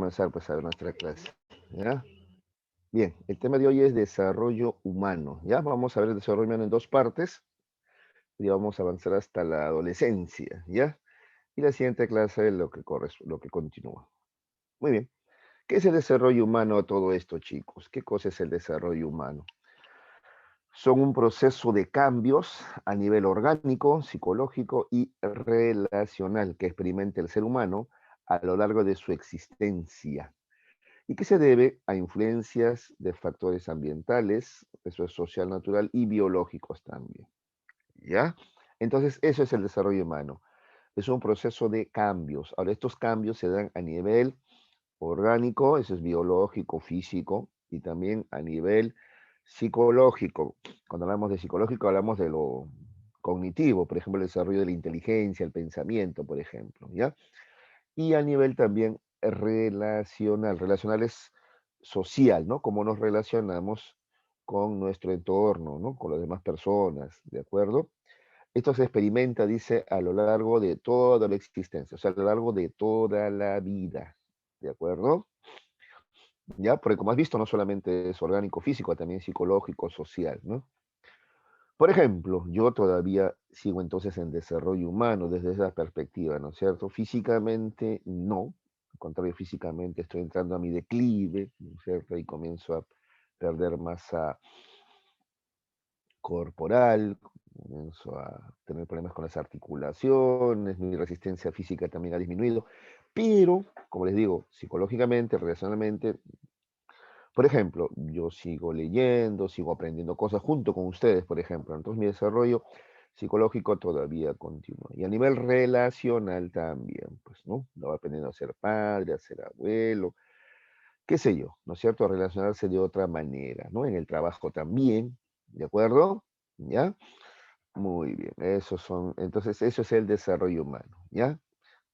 comenzar pues a ver nuestra clase, ¿ya? Bien, el tema de hoy es desarrollo humano, ¿ya? Vamos a ver el desarrollo humano en dos partes y vamos a avanzar hasta la adolescencia, ¿ya? Y la siguiente clase es lo que continúa. Muy bien. ¿Qué es el desarrollo humano a todo esto, chicos? ¿Qué cosa es el desarrollo humano? Son un proceso de cambios a nivel orgánico, psicológico y relacional que experimenta el ser humano a lo largo de su existencia y que se debe a influencias de factores ambientales, eso es social, natural y biológicos también. ¿Ya? Entonces, eso es el desarrollo humano. Es un proceso de cambios. Ahora, estos cambios se dan a nivel orgánico, eso es biológico, físico, y también a nivel psicológico. Cuando hablamos de psicológico, hablamos de lo cognitivo, por ejemplo, el desarrollo de la inteligencia, el pensamiento, por ejemplo, ¿ya? Y a nivel también relacional. Relacional es social, ¿no? Cómo nos relacionamos con nuestro entorno, ¿no? Con las demás personas, ¿de acuerdo? Esto se experimenta, dice, a lo largo de toda la existencia, o sea, a lo largo de toda la vida, ¿de acuerdo? Ya, porque como has visto, no solamente es orgánico, físico, también psicológico, social, ¿no? Por ejemplo, yo todavía sigo entonces en desarrollo humano desde esa perspectiva, ¿no es cierto? Físicamente no, al contrario, físicamente estoy entrando a mi declive, ¿no es cierto? Y comienzo a perder masa corporal, comienzo a tener problemas con las articulaciones, mi resistencia física también ha disminuido, pero, como les digo, psicológicamente, relacionalmente, por ejemplo, yo sigo leyendo, sigo aprendiendo cosas junto con ustedes, por ejemplo. Entonces mi desarrollo psicológico todavía continúa. Y a nivel relacional también, pues, ¿no? Lo va aprendiendo a ser padre, a ser abuelo, qué sé yo, ¿no es cierto? A relacionarse de otra manera, ¿no? En el trabajo también, ¿de acuerdo? ¿Ya? Muy bien, entonces eso es el desarrollo humano, ¿ya?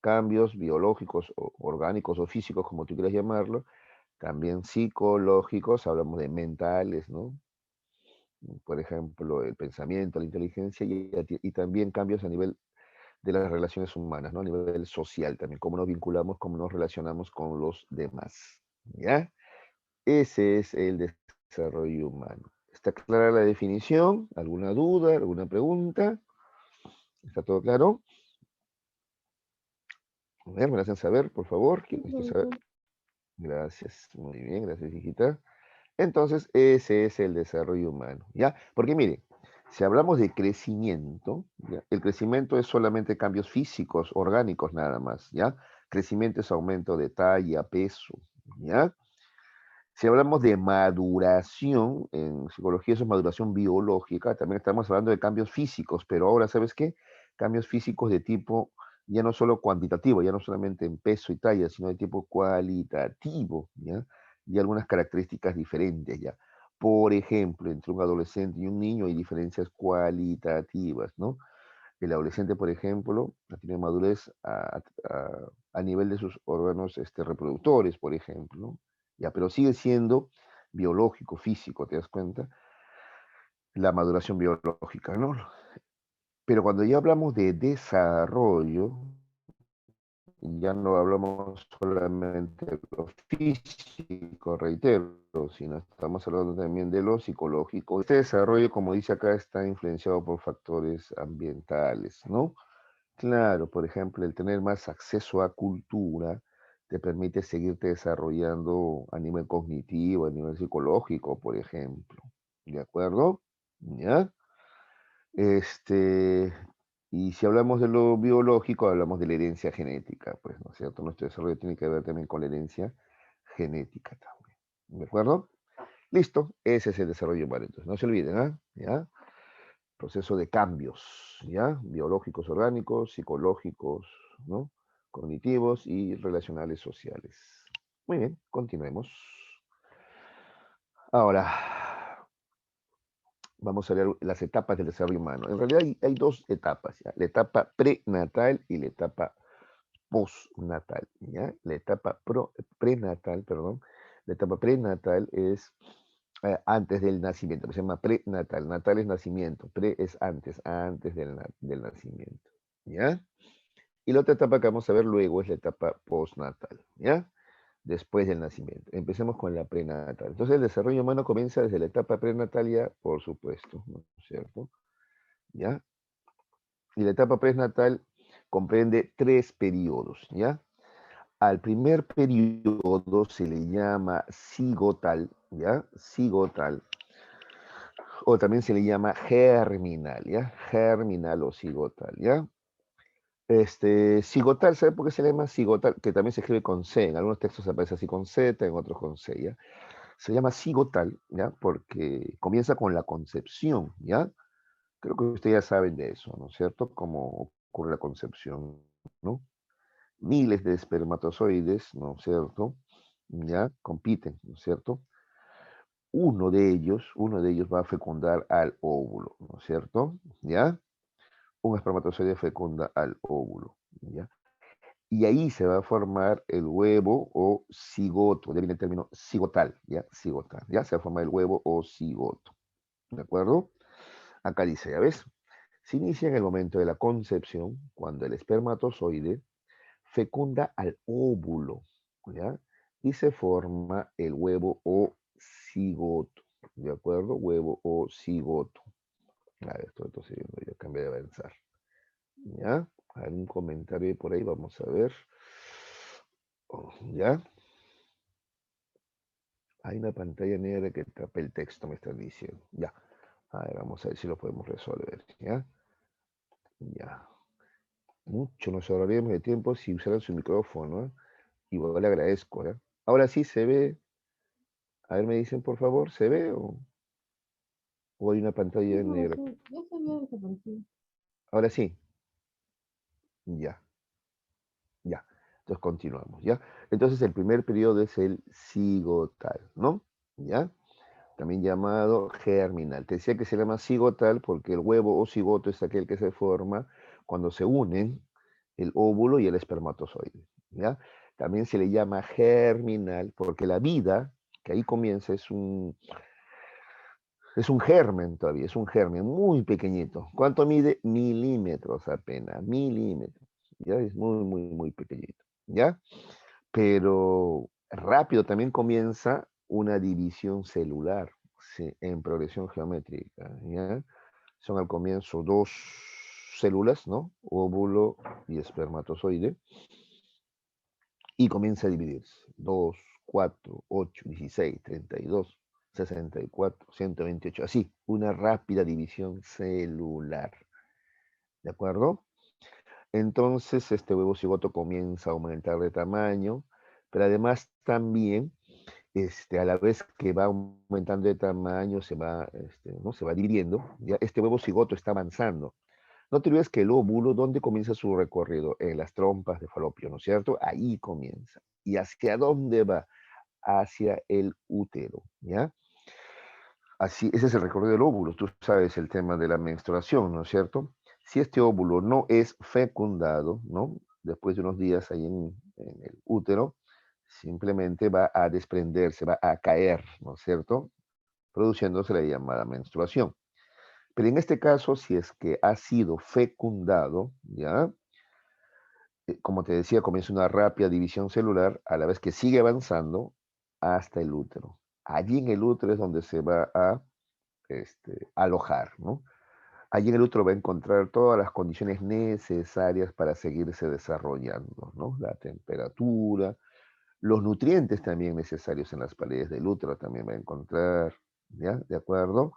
Cambios biológicos, o orgánicos o físicos, como tú quieras llamarlo, también psicológicos, hablamos de mentales, ¿no? Por ejemplo, el pensamiento, la inteligencia y también cambios a nivel de las relaciones humanas, ¿no? A nivel social también, cómo nos vinculamos, cómo nos relacionamos con los demás, ¿ya? Ese es el desarrollo humano. ¿Está clara la definición? ¿Alguna duda? ¿Alguna pregunta? ¿Está todo claro? A ver, me la hacen saber, por favor. ¿Quién necesita saber? Gracias, muy bien, gracias, hijita. Entonces, ese es el desarrollo humano, ¿ya? Porque mire, si hablamos de crecimiento, ¿ya? El crecimiento es solamente cambios físicos, orgánicos nada más, ¿ya? Crecimiento es aumento de talla, peso, ¿ya? Si hablamos de maduración, en psicología eso es maduración biológica, también estamos hablando de cambios físicos, pero ahora, ¿sabes qué? Cambios físicos de tipo ya no solo cuantitativo, ya no solamente en peso y talla, sino de tipo cualitativo, ¿ya? Y algunas características diferentes, ¿ya? Por ejemplo, entre un adolescente y un niño hay diferencias cualitativas, ¿no? El adolescente, por ejemplo, tiene madurez a nivel de sus órganos reproductores, por ejemplo, ¿no? Ya, pero sigue siendo biológico, físico, ¿te das cuenta? La maduración biológica, ¿no? Pero cuando ya hablamos de desarrollo, ya no hablamos solamente de lo físico, reitero, sino estamos hablando también de lo psicológico. Este desarrollo, como dice acá, está influenciado por factores ambientales, ¿no? Claro, por ejemplo, el tener más acceso a cultura te permite seguirte desarrollando a nivel cognitivo, a nivel psicológico, por ejemplo. ¿De acuerdo? ¿Ya? Este, y si hablamos de lo biológico, hablamos de la herencia genética, pues, ¿no es cierto? Nuestro desarrollo tiene que ver también con la herencia genética también. ¿De acuerdo? Listo, ese es el desarrollo humano. Entonces, no se olviden, ¿ah? ¿Ya? Proceso de cambios, ¿ya? Biológicos, orgánicos, psicológicos, ¿no? Cognitivos y relacionales sociales. Muy bien, continuemos. Ahora, vamos a ver las etapas del desarrollo humano. En realidad hay dos etapas, ¿ya? La etapa prenatal y la etapa postnatal, ¿ya? La etapa prenatal, perdón. La etapa prenatal es antes del nacimiento, que se llama prenatal. Natal es nacimiento, pre es antes, antes del nacimiento, ¿ya? Y la otra etapa que vamos a ver luego es la etapa postnatal, ¿ya? después del nacimiento. Empecemos con la prenatal. Entonces el desarrollo humano comienza desde la etapa prenatal ya, por supuesto, ¿no es cierto? ¿Ya? Y la etapa prenatal comprende 3 periodos, ¿ya? Al primer periodo se le llama cigotal, ¿ya? Cigotal. O también se le llama germinal, ¿ya? Germinal o cigotal, ¿ya? Cigotal, ¿sabe por qué se le llama cigotal? Que también se escribe con C, en algunos textos aparece así con Z, en otros con C, ¿ya? Se llama cigotal, ¿ya? Porque comienza con la concepción, ¿ya? Creo que ustedes ya saben de eso, ¿no es cierto? Cómo ocurre la concepción, ¿no? Miles de espermatozoides, ¿no es cierto? ¿Ya? Compiten, ¿no es cierto? Uno de ellos va a fecundar al óvulo, ¿no es cierto? ¿Ya? Un espermatozoide fecunda al óvulo, ¿ya? Y ahí se va a formar el huevo o cigoto, ya viene el término cigotal, ¿ya? Cigotal, ¿ya? Se va a formar el huevo o cigoto, ¿de acuerdo? Acá dice, ¿ya ves? Se inicia en el momento de la concepción, cuando el espermatozoide fecunda al óvulo, ¿ya? Y se forma el huevo o cigoto, ¿de acuerdo? Huevo o cigoto. A ver, estoy siguiendo, ya cambié de avanzar. ¿Ya? ¿Algún comentario por ahí? Vamos a ver. Oh, ¿ya? Hay una pantalla negra que tapa el texto, me están diciendo. Ya. A ver, vamos a ver si lo podemos resolver. ¿Ya? Ya. Mucho nos ahorraríamos de tiempo si usaran su micrófono. ¿Eh? Igual le agradezco. ¿eh? Ahora sí se ve. A ver, me dicen por favor, ¿se ve o hay una pantalla negra? Ya se había desaparecido. Ahora sí. Ya. Ya. Entonces continuamos. ¿Ya? Entonces el primer periodo es el cigotal, ¿no? ¿Ya? También llamado germinal. Te decía que se llama cigotal porque el huevo o cigoto es aquel que se forma cuando se unen el óvulo y el espermatozoide. ¿Ya? También se le llama germinal porque la vida que ahí comienza es un germen todavía, es un germen muy pequeñito. ¿Cuánto mide? Milímetros apenas, milímetros. Ya es muy, muy, muy pequeñito. ¿Ya? Pero rápido también comienza una división celular, sí, en progresión geométrica, ¿ya? Son al comienzo dos células, ¿no? Óvulo y espermatozoide, y comienza a dividirse. 2, 4, 8, 16, 32, 64, 128, así, una rápida división celular, ¿de acuerdo? Entonces, este huevo cigoto comienza a aumentar de tamaño, pero además también a la vez que va aumentando de tamaño, ¿no? Se va dividiendo, ya este huevo cigoto está avanzando. No te olvides que el óvulo, ¿dónde comienza su recorrido? En las trompas de falopio, ¿no es cierto? Ahí comienza. ¿Y hacia dónde va? Hacia el útero, ¿ya? Así, ese es el recorrido del óvulo. Tú sabes el tema de la menstruación, ¿no es cierto? Si este óvulo no es fecundado, ¿no? Después de unos días ahí en el útero, simplemente va a desprenderse, va a caer, ¿no es cierto? Produciéndose la llamada menstruación. Pero en este caso, si es que ha sido fecundado, ¿ya? Como te decía, comienza una rápida división celular a la vez que sigue avanzando hasta el útero. Allí en el útero es donde se va a alojar, ¿no? Allí en el útero va a encontrar todas las condiciones necesarias para seguirse desarrollando, ¿no? La temperatura, los nutrientes también necesarios en las paredes del útero también va a encontrar, ¿ya? ¿De acuerdo?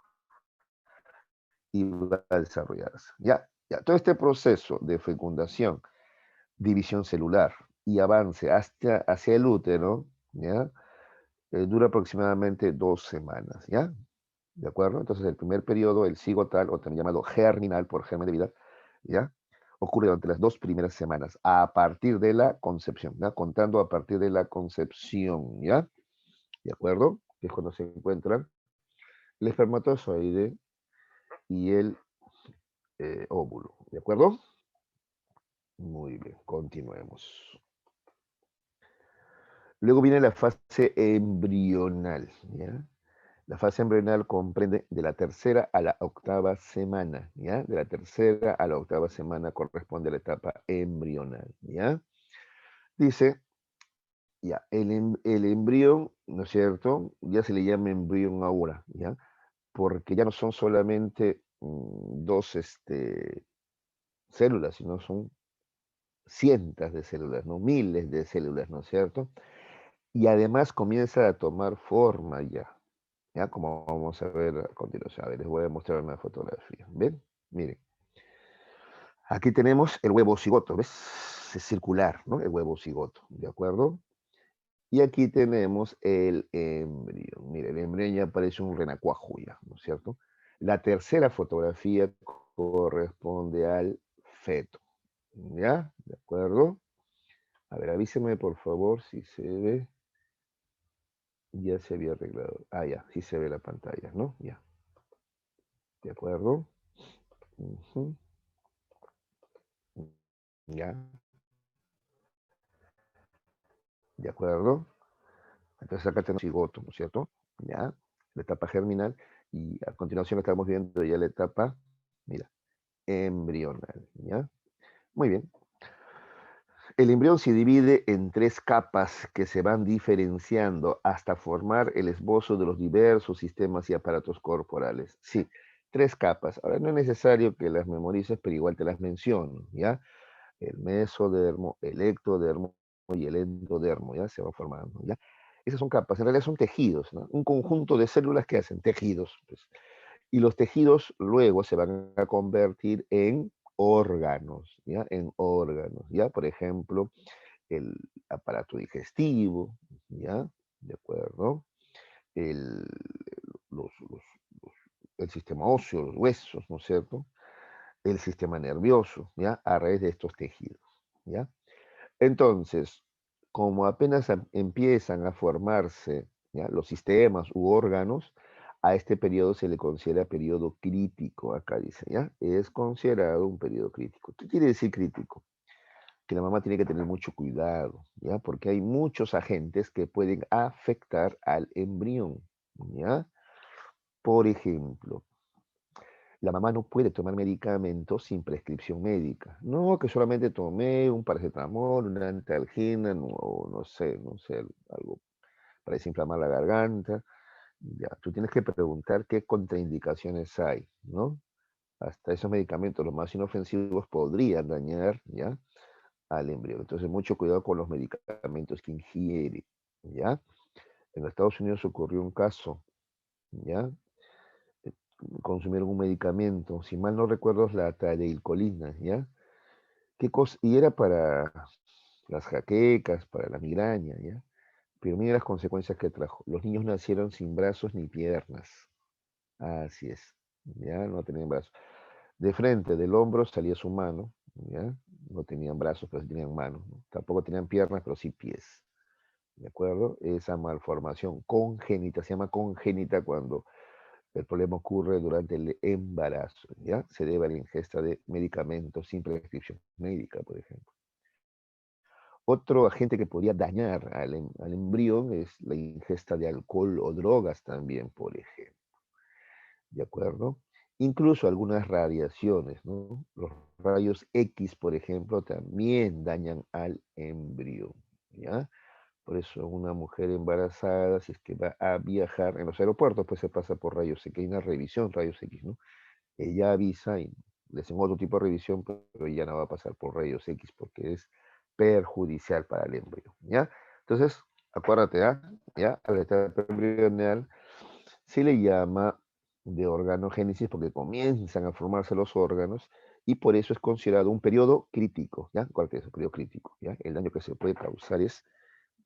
Y va a desarrollarse. Ya, ya. Todo este proceso de fecundación, división celular y avance hacia el útero, ¿ya? Dura aproximadamente 2 semanas, ¿ya? ¿De acuerdo? Entonces el primer periodo, el cigotal, o también llamado germinal por germen de vida, ¿ya? Ocurre durante las 2 primeras semanas, a partir de la concepción, ¿ya? Contando a partir de la concepción, ¿ya? ¿De acuerdo? Que es cuando se encuentran el espermatozoide y el óvulo, ¿de acuerdo? Muy bien, continuemos. Luego viene la fase embrional, ¿ya? La fase embrional comprende de la tercera a la octava semana, ¿ya? De la tercera a la octava semana corresponde a la etapa embrional, ¿ya? Dice Ya, el embrión, ¿no es cierto? Ya se le llama embrión ahora, ¿ya? Porque ya no son solamente dos células, sino son cientos de células, ¿no? Miles de células, ¿no es cierto? Y además comienza a tomar forma ya, ¿ya? Como vamos a ver a continuación. A ver, les voy a mostrar una fotografía. ¿Ven? Miren, aquí tenemos el huevo cigoto, ¿ves? Es circular, ¿no? El huevo cigoto, ¿de acuerdo? Y aquí tenemos el embrión. Mire, el embrión ya parece un renacuajo ya, ¿no es cierto? La tercera fotografía corresponde al feto, ¿ya? ¿De acuerdo? A ver, avíseme por favor si se ve. Ya se había arreglado. Ah, ya, sí se ve la pantalla, ¿no? Ya, ¿de acuerdo? Ujú, ya, ¿de acuerdo? Entonces acá tenemos cigoto, ¿no es cierto? Ya, la etapa germinal. Y a continuación estamos viendo ya la etapa, mira, embrional, ¿ya? Muy bien. El embrión se divide en tres capas que se van diferenciando hasta formar el esbozo de los diversos sistemas y aparatos corporales. Sí, tres capas. Ahora no es necesario que las memorices, pero igual te las menciono, ¿ya? El mesodermo, el ectodermo y el endodermo, ¿ya? Se van formando, ¿ya? Esas son capas, en realidad son tejidos, ¿no? Un conjunto de células que hacen tejidos, pues. Y los tejidos luego se van a convertir en órganos, ¿ya? En órganos, ¿ya? Por ejemplo, el aparato digestivo, ¿ya? ¿De acuerdo? El, los- los- los- el sistema óseo, los huesos, ¿no es cierto? El sistema nervioso, ¿ya? A raíz de estos tejidos, ¿ya? Entonces, como apenas empiezan a formarse, ¿ya? Los sistemas u órganos, a este periodo se le considera periodo crítico, acá dice, ¿ya? Es considerado un periodo crítico. ¿Qué quiere decir crítico? Que la mamá tiene que tener mucho cuidado, ¿ya? Porque hay muchos agentes que pueden afectar al embrión, ¿ya? Por ejemplo, la mamá no puede tomar medicamentos sin prescripción médica. No, que solamente tomé un paracetamol, una antalgina, no sé, algo para desinflamar la garganta. Ya, tú tienes que preguntar qué contraindicaciones hay, ¿no? Hasta esos medicamentos, los más inofensivos, podrían dañar, ¿ya? Al embrión. Entonces, mucho cuidado con los medicamentos que ingiere, ¿ya? En Estados Unidos ocurrió un caso, ¿ya? Eh, Consumieron un medicamento, si mal no recuerdo, es la tadeilcolina, ¿ya? ¿Qué cosa? Y era para las jaquecas, para la migraña, ¿ya? Pero mira las consecuencias que trajo. Los niños nacieron sin brazos ni piernas. Así es, ¿ya? No tenían brazos. De frente, del hombro salía su mano, ¿ya? No tenían brazos, pero sí tenían manos, ¿no? Tampoco tenían piernas, pero sí pies. ¿De acuerdo? Esa malformación congénita, se llama congénita cuando el problema ocurre durante el embarazo, ¿ya? Se debe a la ingesta de medicamentos sin prescripción médica, por ejemplo. Otro agente que podría dañar al embrión es la ingesta de alcohol o drogas también, por ejemplo, ¿de acuerdo? Incluso algunas radiaciones, ¿no? Los rayos X, por ejemplo, también dañan al embrión, ¿ya? Por eso una mujer embarazada, si es que va a viajar en los aeropuertos, pues se pasa por rayos X, hay una revisión rayos X, ¿no? Ella avisa y le hacen otro tipo de revisión, pero ya no va a pasar por rayos X porque es perjudicial para el embrión, ¿ya? Entonces, acuérdate, ¿ah? ¿Ya? A la etapa embrional se le llama de organogénesis porque comienzan a formarse los órganos y por eso es considerado un periodo crítico, ¿ya? Acuérdate de eso, periodo crítico, ¿ya? El daño que se puede causar es,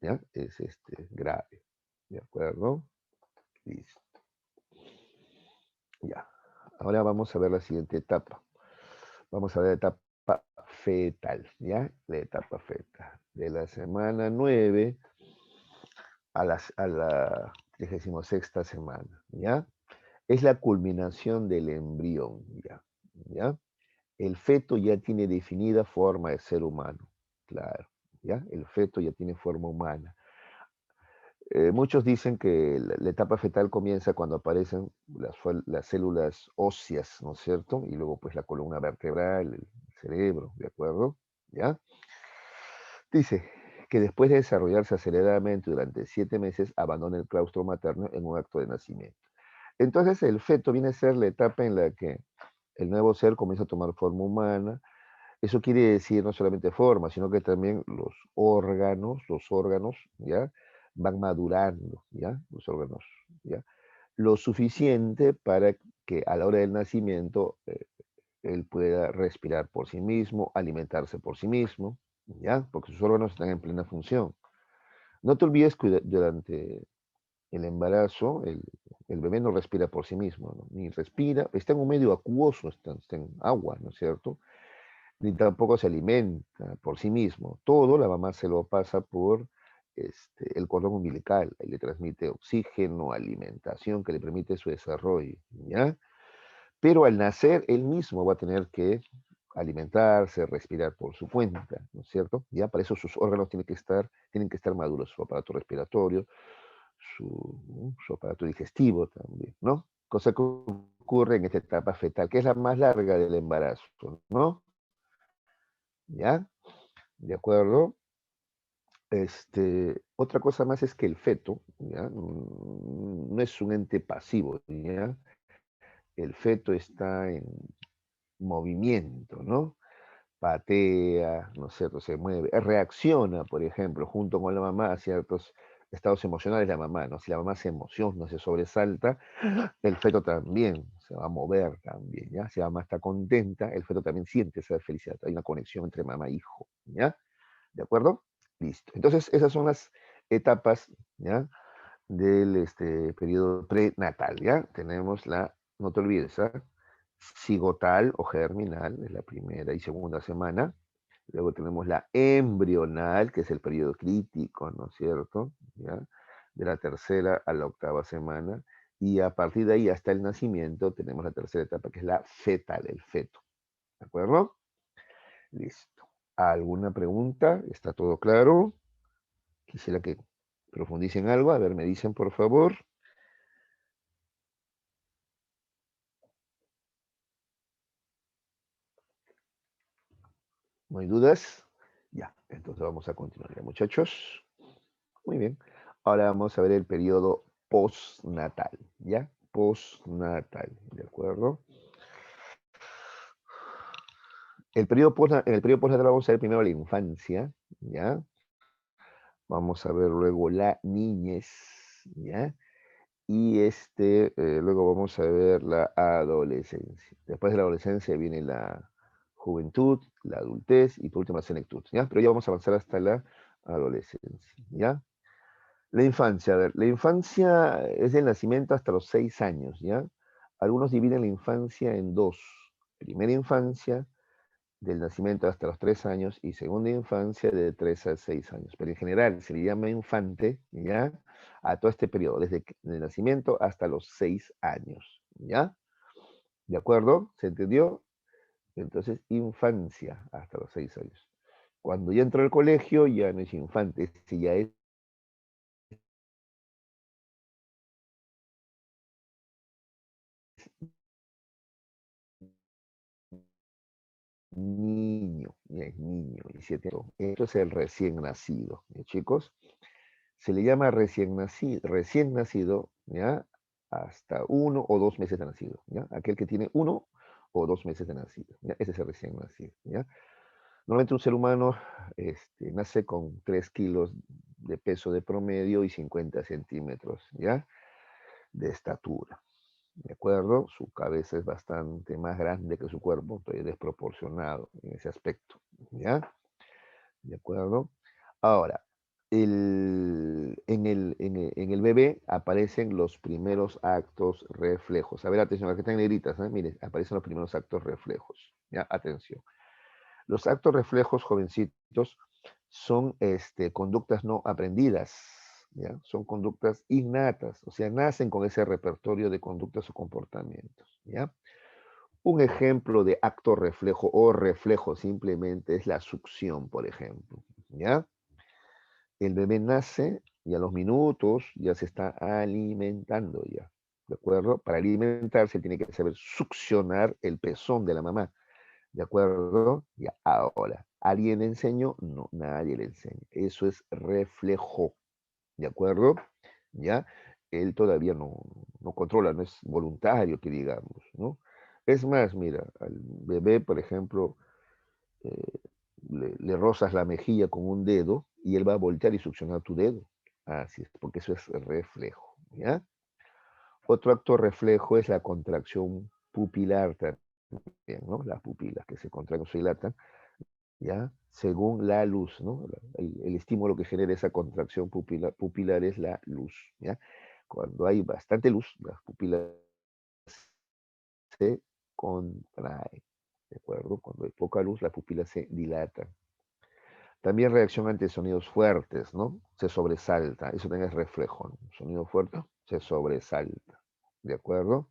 ¿ya? Es grave, ¿de acuerdo? Listo, ya. Ahora vamos a ver la siguiente etapa. Vamos a ver la etapa fetal, ¿ya? La etapa fetal. De la semana 9 a la 36ª semana, ¿ya? Es la culminación del embrión, ¿ya? ¿Ya? El feto ya tiene definida forma de ser humano, claro, ¿ya? El feto ya tiene forma humana. Muchos dicen que la etapa fetal comienza cuando aparecen las células óseas, ¿no es cierto? Y luego pues la columna vertebral, el cerebro, ¿de acuerdo? ¿Ya? Dice, que después de desarrollarse aceleradamente durante 7 meses, abandona el claustro materno en un acto de nacimiento. Entonces, el feto viene a ser la etapa en la que el nuevo ser comienza a tomar forma humana. Eso quiere decir no solamente forma, sino que también los órganos, ¿ya? Van madurando, ¿ya? Los órganos, ¿ya? Lo suficiente para que a la hora del nacimiento él pueda respirar por sí mismo, alimentarse por sí mismo, ¿ya? Porque sus órganos están en plena función. No te olvides que durante el embarazo el bebé no respira por sí mismo, ¿no? Ni respira, está en un medio acuoso, está en agua, ¿no es cierto? Ni tampoco se alimenta por sí mismo. Todo la mamá se lo pasa por el cordón umbilical, y le transmite oxígeno, alimentación que le permite su desarrollo, ¿ya? Pero al nacer él mismo va a tener que alimentarse, respirar por su cuenta, ¿no es cierto? Ya para eso sus órganos tienen que estar maduros, su aparato respiratorio, su aparato digestivo también, ¿no? Cosa que ocurre en esta etapa fetal, que es la más larga del embarazo, ¿no? ¿Ya? ¿De acuerdo? Otra cosa más es que el feto, ¿ya? No es un ente pasivo, ¿ya? El feto está en movimiento, ¿no? Patea, ¿no es cierto? Se mueve, reacciona, por ejemplo, junto con la mamá a ciertos estados emocionales de la mamá, ¿no? Si la mamá se emociona, se sobresalta, el feto también se va a mover también, ¿ya? Si la mamá está contenta, el feto también siente esa felicidad. Hay una conexión entre mamá e hijo, ¿ya? ¿De acuerdo? Listo. Entonces, esas son las etapas, ¿ya? Del periodo prenatal, ¿ya? Tenemos no te olvides, ¿ah? Cigotal o germinal, es la primera y segunda semana. Luego tenemos la embrional, que es el periodo crítico, ¿no es cierto? ¿Ya? De la tercera a la octava semana. Y a partir de ahí hasta el nacimiento tenemos la tercera etapa, que es la fetal, el feto. ¿De acuerdo? Listo. ¿Alguna pregunta? ¿Está todo claro? Quisiera que profundicen algo. A ver, me dicen, por favor. ¿No hay dudas? Ya, entonces vamos a continuar, ya, muchachos. Muy bien. Ahora vamos a ver el periodo postnatal, ¿ya? Postnatal, ¿de acuerdo? En el periodo postnatal vamos a ver primero la infancia, ¿ya? Vamos a ver luego la niñez, ¿ya? Y luego vamos a ver la adolescencia. Después de la adolescencia viene la juventud, la adultez y por último la senectud, ¿ya? Pero ya vamos a avanzar hasta la adolescencia, ¿ya? La infancia, a ver, la infancia es del nacimiento hasta los 6 años, ¿ya? Algunos dividen la infancia en dos. Primera infancia, del nacimiento hasta los 3 años, y segunda infancia de 3 a 6 años. Pero en general se le llama infante, ¿ya? A todo este periodo, desde el nacimiento hasta los 6 años, ¿ya? ¿De acuerdo? ¿Se entendió? Entonces, infancia hasta los 6 años. Cuando ya entró al colegio, ya no es infante, este ya es niño, ya es niño, 17 años. Esto es el recién nacido, ¿ya, chicos? Se le llama recién nacido, ¿ya? Hasta 1 o 2 meses de nacido, ¿ya? Aquel que tiene 1 o 2 meses de nacido, ¿ya? Ese es el recién nacido, ¿ya? Normalmente un ser humano nace con 3 kilos de peso de promedio y 50 centímetros, ¿ya? De estatura, ¿de acuerdo? Su cabeza es bastante más grande que su cuerpo, entonces desproporcionado en ese aspecto, ¿ya? ¿De acuerdo? Ahora, en el bebé aparecen los primeros actos reflejos. A ver, atención, aquí están en negritas, ¿eh? Miren, aparecen los primeros actos reflejos. ¿Ya? Atención. Los actos reflejos, jovencitos, son conductas no aprendidas, ¿ya? Son conductas innatas, o sea, nacen con ese repertorio de conductas o comportamientos, ¿ya? Un ejemplo de acto reflejo o reflejo simplemente es la succión, por ejemplo, ¿ya? El bebé nace y a los minutos ya se está alimentando ya, ¿de acuerdo? Para alimentarse tiene que saber succionar el pezón de la mamá, ¿de acuerdo? Ya, ahora, ¿Alguien le enseñó? No, nadie le enseña. Eso es reflejo, ¿de acuerdo? ¿Ya? Él todavía no controla, no es voluntario, que digamos, ¿no? Es más, mira, al bebé, por ejemplo, eh, le rozas la mejilla con un dedo y él va a voltear y succionar tu dedo. Así es, porque eso es reflejo, ¿ya? Otro acto reflejo es la contracción pupilar también, ¿no? Las pupilas que se contraen o se dilatan, ¿ya? Según la luz, ¿no? El estímulo que genera esa contracción pupilar es la luz, ¿ya? Cuando hay bastante luz, las pupilas se contraen, ¿de acuerdo? Cuando hay poca luz, las pupilas se dilatan. También reacción ante sonidos fuertes, ¿no? Se sobresalta, eso también es reflejo, ¿no? Sonido fuerte, se sobresalta, ¿de acuerdo?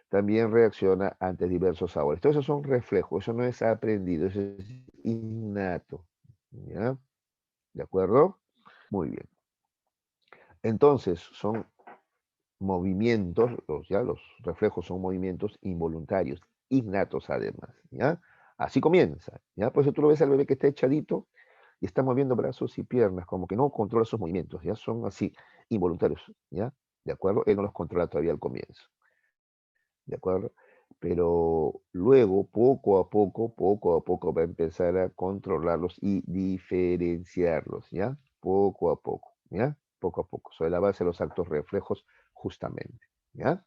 También reacciona ante diversos sabores. Todo eso son reflejos, eso no es aprendido, eso es innato, ¿ya? ¿De acuerdo? Muy bien. Entonces, son movimientos, los reflejos son movimientos involuntarios, innatos además, ¿ya? Así comienza, ¿ya? Por eso tú lo ves al bebé que está echadito y está moviendo brazos y piernas, como que no controla sus movimientos, ya son así, involuntarios, ¿ya? ¿De acuerdo? Él no los controla todavía al comienzo, ¿de acuerdo? Pero luego, poco a poco va a empezar a controlarlos y diferenciarlos, ¿ya? Poco a poco, ¿ya? Poco a poco, sobre la base de los actos reflejos, justamente, ¿ya?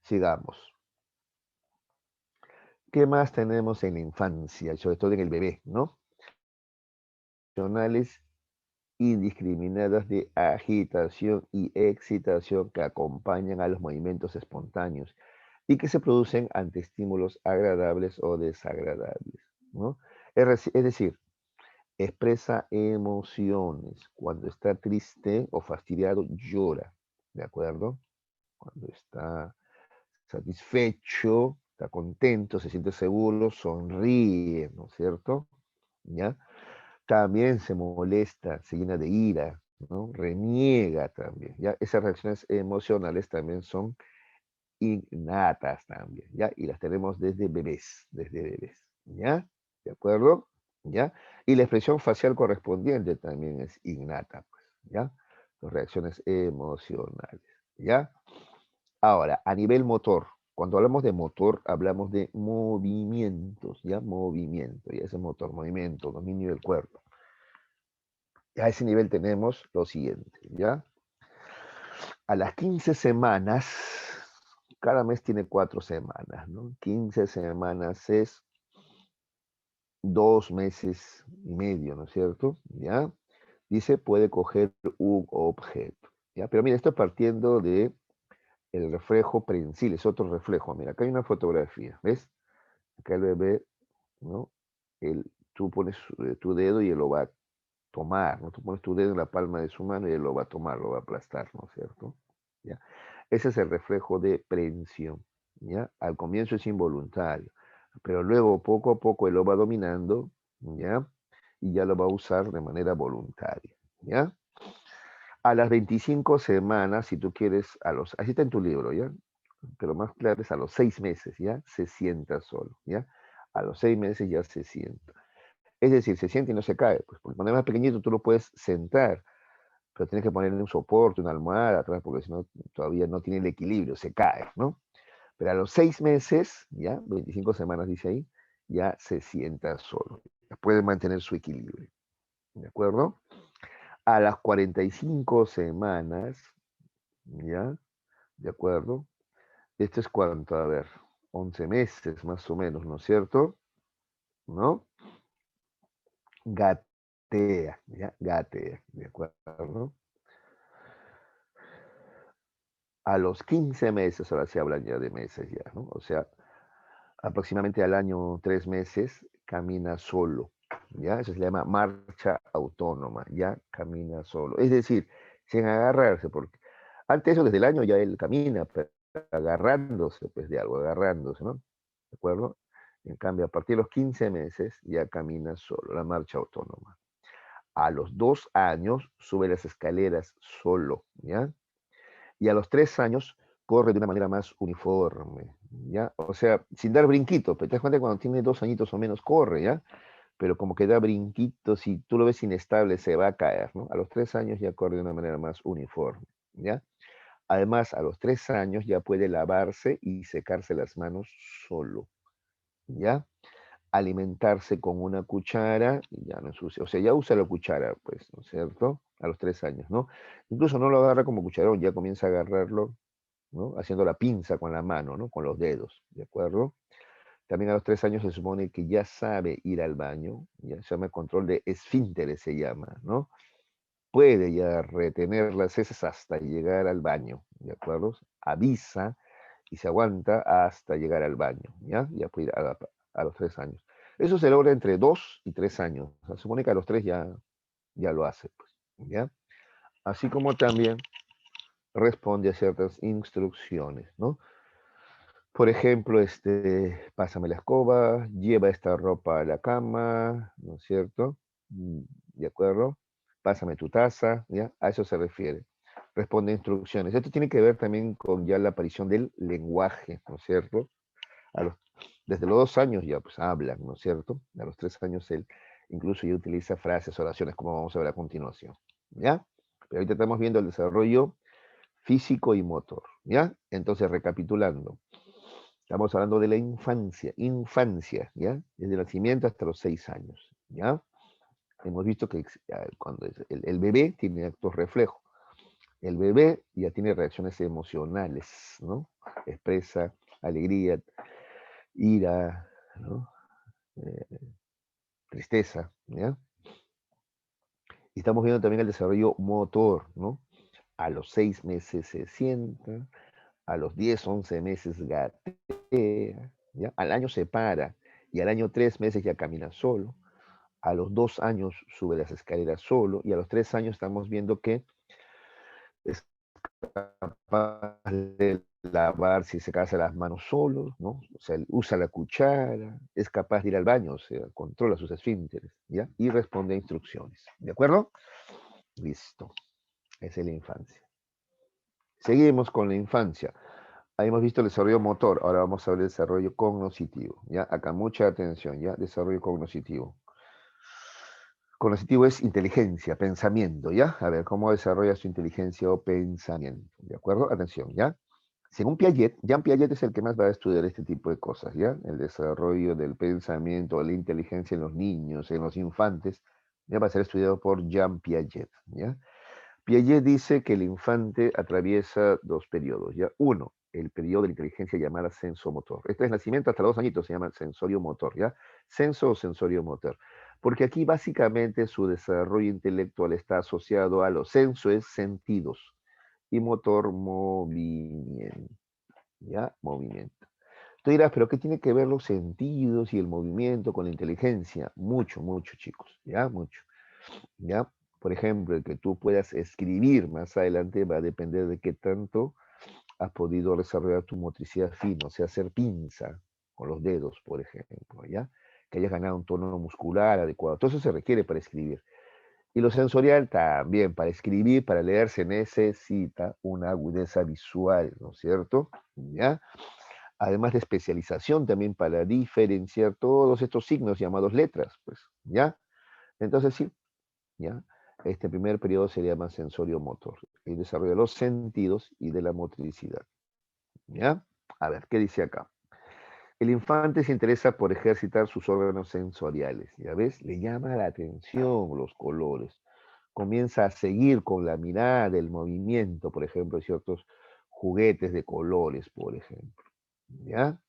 Sigamos. ¿Qué más tenemos en la infancia, sobre todo en el bebé, ¿no? Funcionales indiscriminadas de agitación y excitación que acompañan a los movimientos espontáneos y que se producen ante estímulos agradables o desagradables, ¿no? Es decir, expresa emociones. Cuando está triste o fastidiado, llora, ¿de acuerdo? Cuando está satisfecho, está contento, se siente seguro, sonríe, ¿no es cierto? ¿Ya? También se molesta, se llena de ira, ¿no? Reniega también, ¿ya? Esas reacciones emocionales también son innatas también, ¿ya? Y las tenemos desde bebés, ¿ya? ¿De acuerdo? ¿Ya? Y la expresión facial correspondiente también es innata, pues, ¿ya? Las reacciones emocionales, ¿ya? Ahora, a nivel motor, cuando hablamos de motor, hablamos de movimientos, ¿ya? Movimiento, y ese motor, movimiento, dominio del cuerpo. A ese nivel tenemos lo siguiente, ¿ya? A las 15 semanas, cada mes tiene 4 semanas, ¿no? 15 semanas es 2 meses y medio, ¿no es cierto? ¿Ya? Dice, puede coger un objeto, ¿ya? Pero mira, esto partiendo de el reflejo prensil, es otro reflejo. Mira, acá hay una fotografía, ¿ves? Acá el bebé, ¿no? Tú pones tu dedo y él lo va a tomar, ¿no? Tú pones tu dedo en la palma de su mano y él lo va a tomar, lo va a aplastar, ¿no es cierto? ¿Ya? Ese es el reflejo de prensión, ¿ya? Al comienzo es involuntario, pero luego poco a poco él lo va dominando, ¿ya? Y ya lo va a usar de manera voluntaria, ¿ya? A las 25 semanas, si tú quieres, así está en tu libro, ¿ya? Pero más claro es a los 6 meses, ¿ya? Se sienta solo, ¿ya? A los 6 meses ya se sienta. Es decir, se siente y no se cae, pues porque cuando es más pequeñito tú lo puedes sentar, pero tienes que ponerle un soporte, una almohada atrás, porque si no, todavía no tiene el equilibrio, se cae, ¿no? Pero a los 6 meses, ya, 25 semanas dice ahí, ya se sienta solo, puede mantener su equilibrio, ¿de acuerdo? A las 45 semanas, ya, ¿de acuerdo? Esto es cuánto, a ver, 11 meses más o menos, ¿no es cierto? ¿No? Gatea, ¿ya? Gatea, ¿de acuerdo? A los 15 meses, ahora se hablan ya de meses ya, ¿no? O sea, aproximadamente al año 3 meses, camina solo, ¿ya? Eso se llama marcha autónoma, ya camina solo. Es decir, sin agarrarse, porque antes eso, desde el año ya él camina, pero agarrándose, pues de algo, agarrándose, ¿no? ¿De acuerdo? En cambio, a partir de los 15 meses ya camina solo, la marcha autónoma. A los 2 años sube las escaleras solo, ¿ya? Y a los 3 años corre de una manera más uniforme, ¿ya? O sea, sin dar brinquitos, pero te das cuenta que cuando tiene 2 añitos o menos corre, ¿ya? pero como que da brinquitos, si tú lo ves inestable, se va a caer, ¿no? A los 3 años ya corre de una manera más uniforme, ¿ya? Además, a los 3 años ya puede lavarse y secarse las manos solo, ¿ya? Alimentarse con una cuchara, y ya no ensucia, o sea, ya usa la cuchara, pues, ¿no es cierto? A los 3 años, ¿no? Incluso no lo agarra como cucharón, ya comienza a agarrarlo, ¿no? Haciendo la pinza con la mano, ¿no? Con los dedos, ¿de acuerdo? También a los 3 años se supone que ya sabe ir al baño, ya se llama control de esfínteres, se llama, ¿no? Puede ya retener las heces hasta llegar al baño, ¿de acuerdo? Avisa y se aguanta hasta llegar al baño, ¿ya? Ya puede ir a los 3 años. Eso se logra entre 2 y 3 años. O sea, se supone que a los 3 ya lo hace, pues, ¿ya? Así como también responde a ciertas instrucciones, ¿no? Por ejemplo, pásame la escoba, lleva esta ropa a la cama, ¿no es cierto? ¿De acuerdo? Pásame tu taza, ¿ya? A eso se refiere. Responde a instrucciones. Esto tiene que ver también con ya la aparición del lenguaje, ¿no es cierto? A los- Desde los 2 años ya pues hablan, ¿no es cierto? A los 3 años él incluso ya utiliza frases, oraciones, como vamos a ver a continuación, ¿ya? Pero ahorita estamos viendo el desarrollo físico y motor, ¿ya? Entonces, recapitulando. Estamos hablando de la infancia, ¿ya? Desde el nacimiento hasta los 6 años, ¿ya? Hemos visto que cuando el bebé tiene actos reflejos, el bebé ya tiene reacciones emocionales, ¿no? Expresa alegría, ira, ¿no? Eh, tristeza, ¿ya? Y estamos viendo también el desarrollo motor, ¿no? A los 6 meses se sienta, a los 10, 11 meses gatea, ¿ya? Al año se para y al año 3 meses ya camina solo. A los 2 años sube las escaleras solo y a los 3 años estamos viendo que es capaz de lavarse y secarse las manos solo, ¿no? O sea, él usa la cuchara, es capaz de ir al baño, o sea, controla sus esfínteres, ¿ya? Y responde a instrucciones, ¿de acuerdo? Listo, esa es la infancia. Seguimos con la infancia. Ahí hemos visto el desarrollo motor, ahora vamos a ver el desarrollo cognoscitivo, ¿ya? Acá mucha atención, ¿ya? Desarrollo cognoscitivo. Cognoscitivo es inteligencia, pensamiento, ¿ya? A ver, ¿cómo desarrolla su inteligencia o pensamiento? ¿De acuerdo? Atención, ¿ya? Según Piaget, Jean Piaget es el que más va a estudiar este tipo de cosas, ¿ya? El desarrollo del pensamiento, la inteligencia en los niños, en los infantes, ya va a ser estudiado por Jean Piaget, ¿ya? Piaget dice que el infante atraviesa dos periodos, ¿ya? Uno, el periodo de inteligencia llamada sensomotor. Este es nacimiento hasta los 2 añitos, se llama sensorio motor, ¿ya? Senso o sensorio motor. Porque aquí básicamente su desarrollo intelectual está asociado a lo senso es sentidos y motor movimiento, ¿ya? Movimiento. Tú dirás, pero ¿qué tiene que ver los sentidos y el movimiento con la inteligencia? Mucho, mucho, chicos, ¿ya? Mucho. ¿Ya? Por ejemplo, el que tú puedas escribir más adelante va a depender de qué tanto has podido desarrollar tu motricidad fina, o sea, hacer pinza con los dedos, por ejemplo, ¿ya? Que hayas ganado un tono muscular adecuado. Todo eso se requiere para escribir. Y lo sensorial también, para escribir, para leer, se necesita una agudeza visual, ¿no es cierto? ¿Ya? Además de especialización también para diferenciar todos estos signos llamados letras, pues, ¿ya? Entonces sí, ¿ya? Este primer periodo sería más sensorio-motor, el desarrollo de los sentidos y de la motricidad, ¿ya? A ver, ¿qué dice acá? El infante se interesa por ejercitar sus órganos sensoriales, ¿ya ves? Le llama la atención los colores. Comienza a seguir con la mirada el movimiento, por ejemplo, de ciertos juguetes de colores, por ejemplo, ¿ya?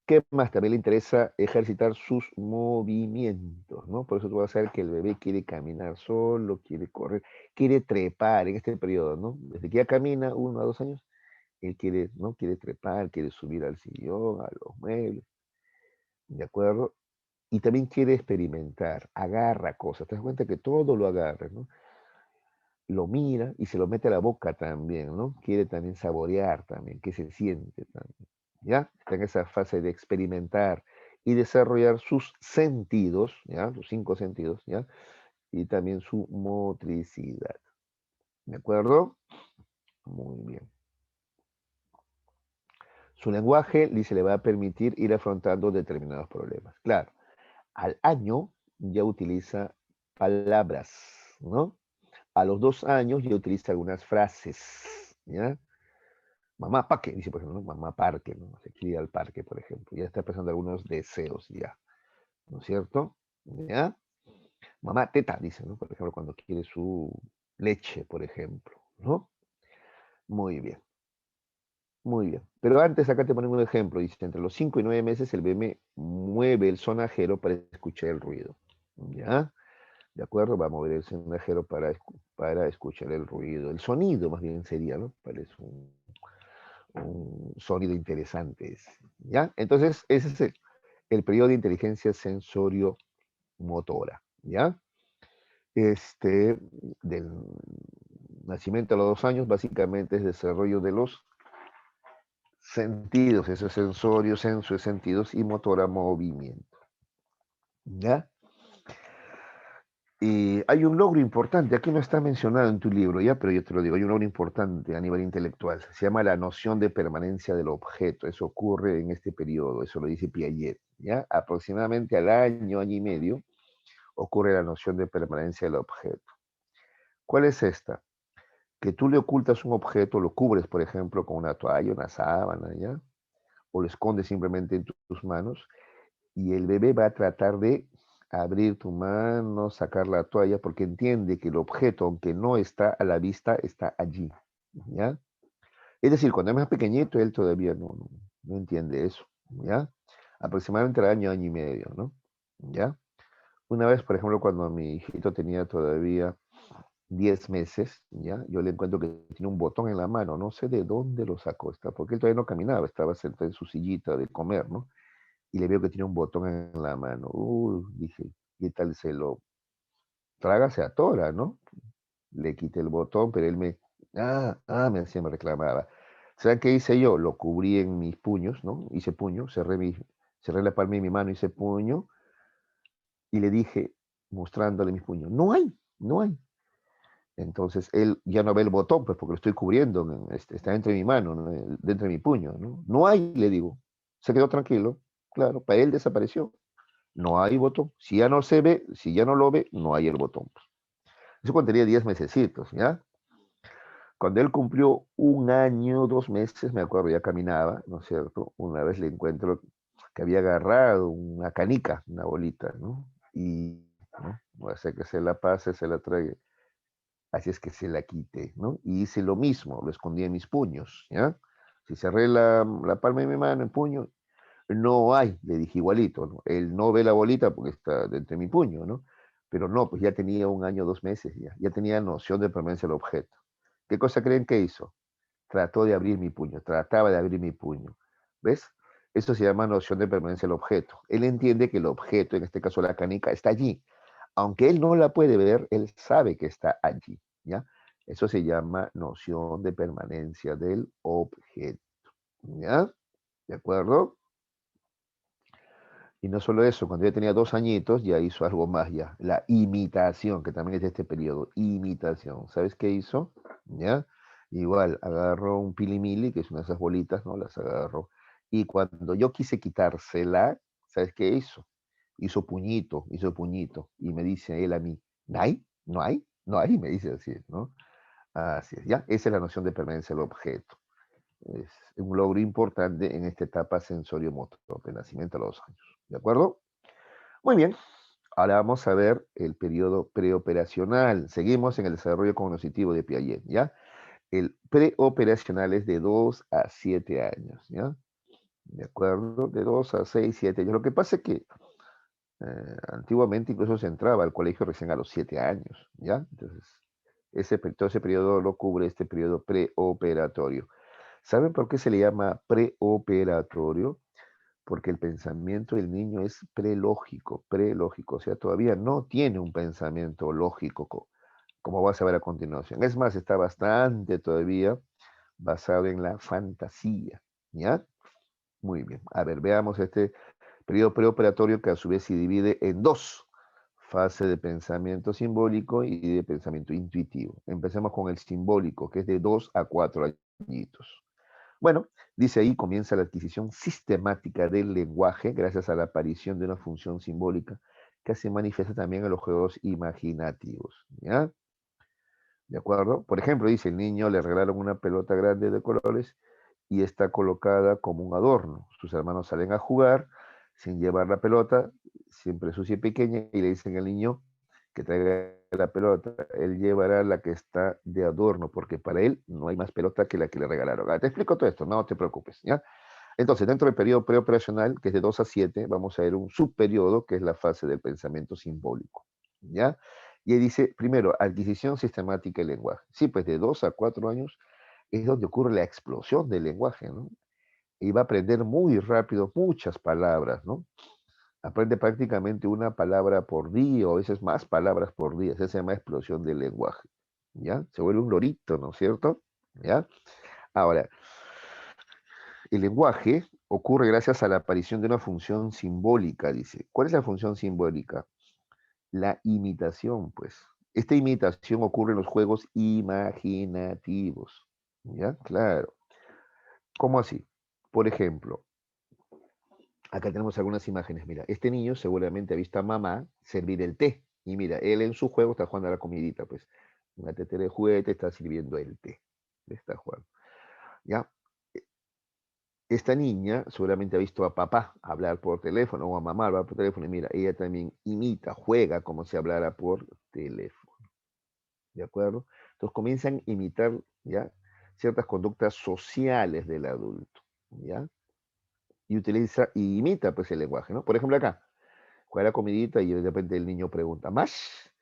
¿Qué más? También le interesa ejercitar sus movimientos, ¿no? Por eso tú vas a ver que el bebé quiere caminar solo, quiere correr, quiere trepar en este periodo, ¿no? Desde que ya camina 1 a 2 años, él quiere, ¿no? Quiere trepar, quiere subir al sillón, a los muebles, ¿de acuerdo? Y también quiere experimentar, agarra cosas, te das cuenta que todo lo agarra, ¿no? Lo mira y se lo mete a la boca también, ¿no? Quiere también saborear también, qué se siente también, ¿ya? Está en esa fase de experimentar y desarrollar sus sentidos, ¿ya? Los 5 sentidos, ¿ya? Y también su motricidad, ¿de acuerdo? Muy bien. Su lenguaje se le va a permitir ir afrontando determinados problemas. Claro, Al año ya utiliza palabras, ¿no? A los 2 años ya utiliza algunas frases, ¿ya? Mamá parque, dice por ejemplo, ¿no? Mamá parque, ¿no? Se quiere ir al parque, por ejemplo. Ya está expresando algunos deseos ya, ¿no es cierto? ¿Ya? Mamá teta, dice, ¿no? Por ejemplo, cuando quiere su leche, por ejemplo, ¿no? Muy bien, muy bien. Pero antes acá te ponemos un ejemplo, dice, entre los 5 y 9 meses el bebé mueve el sonajero para escuchar el ruido, ¿ya? ¿De acuerdo? Va a mover el sonajero para escuchar el ruido, el sonido más bien sería, ¿no? Parece un sonido interesante, ¿ya? Entonces, ese es el periodo de inteligencia sensorio-motora, ¿ya? Del nacimiento a los 2 años, básicamente es desarrollo de los sentidos, ese sensorio, senso de sentidos y motora movimiento, ¿ya? Y hay un logro importante, aquí no está mencionado en tu libro, ya, pero yo te lo digo, hay un logro importante a nivel intelectual, se llama la noción de permanencia del objeto, eso ocurre en este periodo, eso lo dice Piaget, ya, aproximadamente al año, año y medio, ocurre la noción de permanencia del objeto. ¿Cuál es esta? Que tú le ocultas un objeto, lo cubres, por ejemplo, con una toalla, una sábana, ¿ya? O lo escondes simplemente en tus manos, y el bebé va a tratar de abrir tu mano, sacar la toalla, porque entiende que el objeto, aunque no está a la vista, está allí, ¿ya? Es decir, cuando es más pequeñito, él todavía no entiende eso, ¿ya? Aproximadamente al año, año y medio, ¿no? ¿Ya? Una vez, por ejemplo, cuando mi hijito tenía todavía 10 meses, ¿ya? Yo le encuentro que tiene un botón en la mano, no sé de dónde lo sacó, porque él todavía no caminaba, estaba sentado en su sillita de comer, ¿no? Y le veo que tiene un botón en la mano. Dije, ¿qué tal se lo traga? Se atora, ¿no? Le quité el botón, pero él me decía, me reclamaba. ¿Saben qué hice yo? Lo cubrí en mis puños, ¿no? Hice puño, cerré la palma de mi mano, hice puño, y le dije, mostrándole mis puños, no hay, no hay. Entonces él ya no ve el botón, pues porque lo estoy cubriendo, está dentro de mi mano, ¿no? Dentro de mi puño, ¿no? No hay, le digo. Se quedó tranquilo, claro, para él desapareció. No hay botón. Si ya no se ve, si ya no lo ve, no hay el botón. Eso cuando tenía 10 mesecitos, ¿ya? Cuando él cumplió 1 año, 2 meses, me acuerdo, ya caminaba, ¿no es cierto? Una vez le encuentro que había agarrado una canica, una bolita, ¿no? Y, ¿no? No hace que se la pase, se la trague. Así es que se la quité, ¿no? Y hice lo mismo, lo escondí en mis puños, ¿ya? Si cerré la palma de mi mano, el puño, no hay, le dije igualito, ¿no? Él no ve la bolita porque está dentro de mi puño, ¿no? Pero no, pues ya tenía 1 año, 2 meses, ya tenía noción de permanencia del objeto. ¿Qué cosa creen que hizo? Trató de abrir mi puño, trataba de abrir mi puño. ¿Ves? Eso se llama noción de permanencia del objeto. Él entiende que el objeto, en este caso la canica, está allí. Aunque él no la puede ver, él sabe que está allí, ¿ya? Eso se llama noción de permanencia del objeto, ¿ya? ¿De acuerdo? Y no solo eso, cuando ya tenía 2 añitos, ya hizo algo más ya, la imitación, que también es de este periodo, imitación. ¿Sabes qué hizo? ¿Ya? Igual, agarró un pilimili, que es una de esas bolitas, ¿no? Las agarró. Y cuando yo quise quitársela, ¿sabes qué hizo? Hizo puñito. Y me dice él a mí, ¿no hay? ¿No hay? ¿No hay? Me dice así, ¿no? Así es, ¿ya? Esa es la noción de permanencia del objeto. Es un logro importante en esta etapa sensorio-motor, de nacimiento a los 2 años. ¿De acuerdo? Muy bien. Ahora vamos a ver el periodo preoperacional. Seguimos en el desarrollo cognitivo de Piaget, ¿ya? El preoperacional es de 2 a 7 años, ¿ya? ¿De acuerdo? De 2 a 6, 7 años. Lo que pasa es que antiguamente incluso se entraba al colegio recién a los 7 años, ¿ya? Entonces, todo ese periodo lo cubre este periodo preoperatorio. ¿Saben por qué se le llama preoperatorio? Porque el pensamiento del niño es prelógico, o sea, todavía no tiene un pensamiento lógico, como vas a ver a continuación. Es más, está bastante todavía basado en la fantasía, ¿ya? Muy bien. A ver, veamos este periodo preoperatorio que a su vez se divide en dos fases de pensamiento simbólico y de pensamiento intuitivo. Empecemos con el simbólico, que es de 2 a 4 añitos. Bueno, dice ahí comienza la adquisición sistemática del lenguaje gracias a la aparición de una función simbólica que se manifiesta también en los juegos imaginativos, ¿ya? ¿De acuerdo? Por ejemplo, dice, el niño le regalaron una pelota grande de colores y está colocada como un adorno. Sus hermanos salen a jugar sin llevar la pelota, siempre sucia y pequeña, y le dicen al niño que traiga la pelota. Él llevará la que está de adorno, porque para él no hay más pelota que la que le regalaron. Te explico todo esto, no te preocupes, ¿ya? Entonces, dentro del periodo preoperacional, que es de 2 a 7, vamos a ver un subperiodo, que es la fase del pensamiento simbólico, ¿ya? Y ahí dice, primero, adquisición sistemática del lenguaje. Sí, pues de 2 a 4 años es donde ocurre la explosión del lenguaje, ¿no? Y va a aprender muy rápido muchas palabras, ¿no? Aprende prácticamente una palabra por día, o a veces más palabras por día. Esa se llama explosión del lenguaje, ¿ya? Se vuelve un lorito, ¿no es cierto? ¿Ya? Ahora, el lenguaje ocurre gracias a la aparición de una función simbólica, dice. ¿Cuál es la función simbólica? La imitación, pues. Esta imitación ocurre en los juegos imaginativos. ¿Ya? Claro. ¿Cómo así? Por ejemplo, acá tenemos algunas imágenes. Mira, este niño seguramente ha visto a mamá servir el té. Y mira, él en su juego está jugando a la comidita, pues. Una tetera de juguete está sirviendo el té. Le está jugando. ¿Ya? Esta niña seguramente ha visto a papá hablar por teléfono o a mamá hablar por teléfono y mira, ella también imita, juega como si hablara por teléfono, ¿de acuerdo? Entonces comienzan a imitar, ¿ya? Ciertas conductas sociales del adulto, ¿ya? Y utiliza y imita pues el lenguaje, ¿no? Por ejemplo acá, juega la comidita y de repente el niño pregunta, ¿más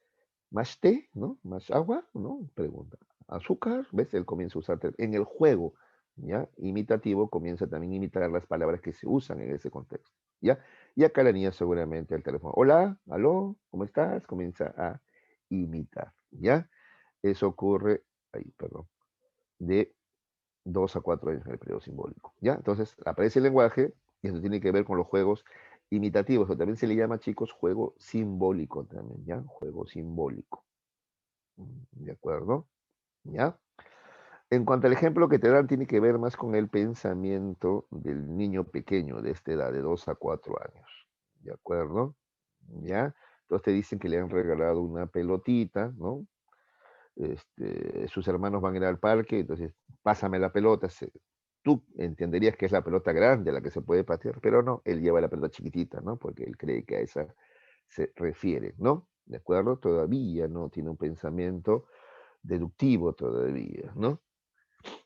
té? ¿No? ¿Más agua? ¿No? Pregunta. ¿Azúcar? ¿Ves? Él comienza a usar en el juego, ¿ya? Imitativo comienza también a imitar las palabras que se usan en ese contexto, ¿ya? Y acá la niña seguramente al teléfono, hola, aló, ¿cómo estás? Comienza a imitar, ¿ya? Eso ocurre, ahí, perdón, de 2 a 4 años en el periodo simbólico, ¿ya? Entonces aparece el lenguaje y eso tiene que ver con los juegos imitativos, o también se le llama, chicos, juego simbólico también, ¿ya? Juego simbólico. ¿De acuerdo? ¿Ya? En cuanto al ejemplo que te dan, tiene que ver más con el pensamiento del niño pequeño de esta edad, de 2 a 4 años. ¿De acuerdo? ¿Ya? Entonces te dicen que le han regalado una pelotita, ¿no? Sus hermanos van a ir al parque, entonces pásame la pelota. Tú entenderías que es la pelota grande la que se puede patear, pero no, él lleva la pelota chiquitita, ¿no? Porque él cree que a esa se refiere, ¿no? ¿De acuerdo? Todavía no tiene un pensamiento deductivo todavía, ¿no?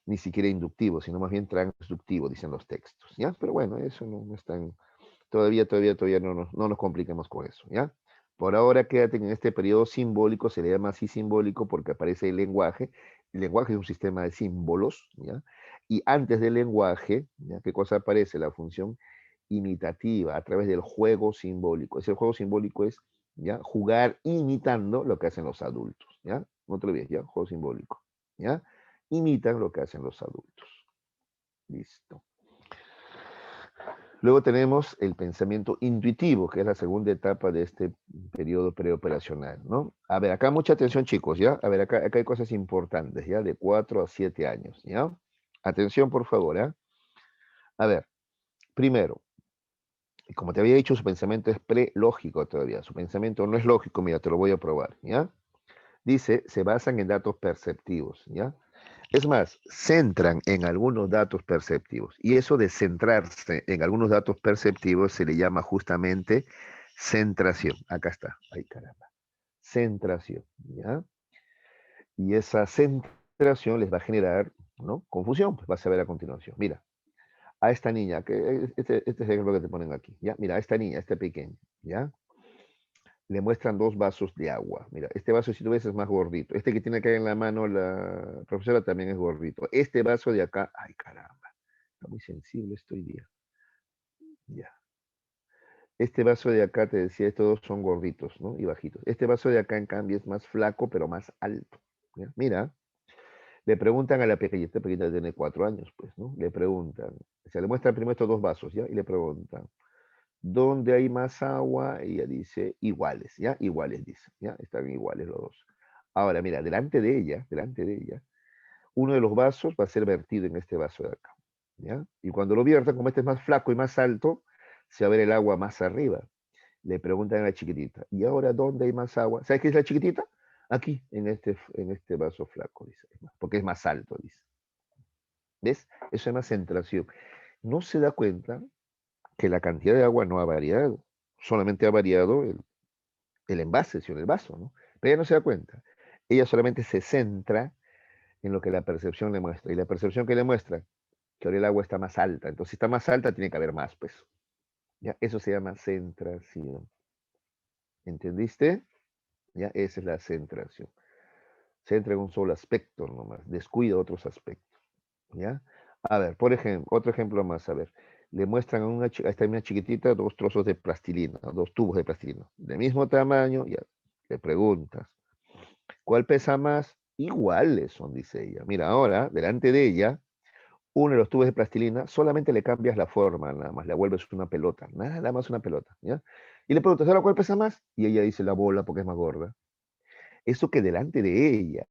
Ni siquiera inductivo, sino más bien transductivo, dicen los textos, ¿ya? Pero bueno, eso no es tan, todavía no nos compliquemos con eso, ¿ya? Por ahora quédate en este periodo simbólico, se le llama así simbólico porque aparece el lenguaje es un sistema de símbolos, ¿ya? Y antes del lenguaje, ¿ya? ¿Qué cosa aparece? La función imitativa a través del juego simbólico. Ese juego simbólico es, ¿ya? Jugar imitando lo que hacen los adultos, ¿ya? No te olvides, ¿ya? Juego simbólico, ¿ya? Imitan lo que hacen los adultos. Listo. Luego tenemos el pensamiento intuitivo, que es la segunda etapa de este periodo preoperacional, ¿no? A ver, acá mucha atención, chicos, ¿ya? A ver, acá hay cosas importantes, ¿ya? De 4 a 7 años, ¿ya? Atención, por favor, ¿ya? A ver, primero, como te había dicho, su pensamiento es prelógico todavía. Su pensamiento no es lógico, mira, te lo voy a probar, ¿ya? Dice, se basan en datos perceptivos, ¿ya? Es más, centran en algunos datos perceptivos. Y eso de centrarse en algunos datos perceptivos se le llama justamente centración. Acá está. Ay, caramba. Centración, ¿ya? Y esa centración les va a generar, ¿no? Confusión. Pues vas a ver a continuación. Mira, a esta niña, que este es el ejemplo que te ponen aquí, ¿ya? Mira, a esta niña, a este pequeño, ¿ya? Le muestran dos vasos de agua. Mira, este vaso, si tú ves, es más gordito. Este que tiene acá en la mano la profesora también es gordito. Este vaso de acá, ay caramba, está muy sensible esto hoy día. Ya. Este vaso de acá, te decía, estos dos son gorditos, ¿no? Y bajitos. Este vaso de acá, en cambio, es más flaco, pero más alto. ¿Ya? Mira, le preguntan a la pequeñita, esta pequeñita tiene 4 años, pues, ¿no? Le preguntan, se le muestran primero estos dos vasos, ¿ya? Y le preguntan, ¿dónde hay más agua? Y ella dice, iguales, ¿ya? Iguales, dice, ¿ya? Están iguales los dos. Ahora, mira, delante de ella, uno de los vasos va a ser vertido en este vaso de acá. ¿ya? Y cuando lo viertan, como este es más flaco y más alto, se va a ver el agua más arriba. Le preguntan a la chiquitita, ¿y ahora dónde hay más agua? ¿Sabes qué es la chiquitita? Aquí, en este vaso flaco, dice, porque es más alto, dice. ¿Ves? Eso es más centración. No se da cuenta que la cantidad de agua no ha variado, solamente ha variado el envase, ¿sí? El vaso, ¿no? Pero ella no se da cuenta. Ella solamente se centra en lo que la percepción le muestra. Y la percepción que le muestra, que ahora el agua está más alta. Entonces, si está más alta, tiene que haber más, pues. ¿Ya? Eso se llama centración. ¿Entendiste? ¿Ya? Esa es la centración. Centra en un solo aspecto nomás, descuida otros aspectos. ¿Ya? A ver, por ejemplo, otro ejemplo más, a ver. Le muestran a esta una chiquitita dos trozos de plastilina, dos tubos de plastilina, de mismo tamaño, ya. Le preguntas, ¿cuál pesa más? Iguales son, dice ella. Mira, ahora, delante de ella, uno de los tubos de plastilina, solamente le cambias la forma, nada más, la vuelves una pelota, nada más una pelota, ¿ya? Y le preguntas, ¿ahora cuál pesa más? Y ella dice la bola porque es más gorda. Eso que delante de ella,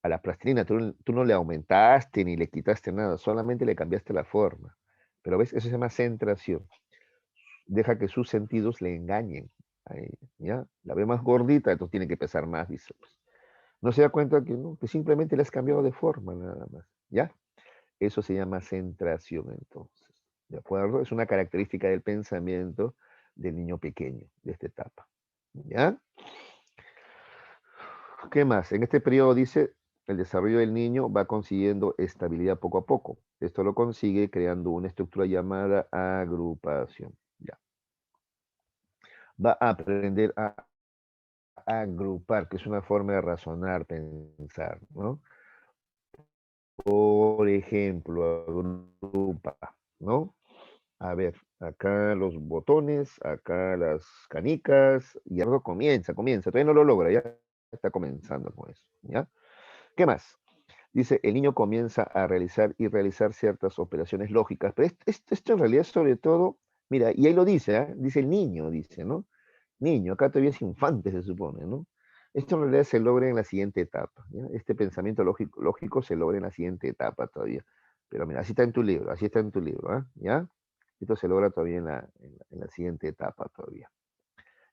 a la plastilina, tú no le aumentaste ni le quitaste nada, solamente le cambiaste la forma. Pero ves, eso se llama centración. Deja que sus sentidos le engañen a ella, ¿ya? La ve más gordita, entonces tiene que pesar más, dice. Pues. No se da cuenta que, no, que simplemente le has cambiado de forma, nada más, ¿ya? Eso se llama centración, entonces. ¿De acuerdo? Es una característica del pensamiento del niño pequeño, de esta etapa. ¿Ya? ¿Qué más? En este periodo dice, el desarrollo del niño va consiguiendo estabilidad poco a poco. Esto lo consigue creando una estructura llamada agrupación. Ya. Va a aprender a agrupar, que es una forma de razonar, pensar, ¿no? Por ejemplo, agrupa, ¿no? A ver, acá los botones, acá las canicas, y algo comienza, todavía no lo logra, ya está comenzando con eso, ¿ya? ¿Qué más? Dice, el niño comienza a realizar ciertas operaciones lógicas, pero esto en realidad sobre todo, mira, y ahí lo dice, ¿eh? Dice el niño, dice, ¿no? Niño, acá todavía es infante, se supone, ¿no? Esto en realidad se logra en la siguiente etapa, ¿ya? Este pensamiento lógico se logra en la siguiente etapa todavía. Pero mira, así está en tu libro, así está en tu libro, ¿eh? ¿Ya? Esto se logra todavía en la siguiente etapa todavía.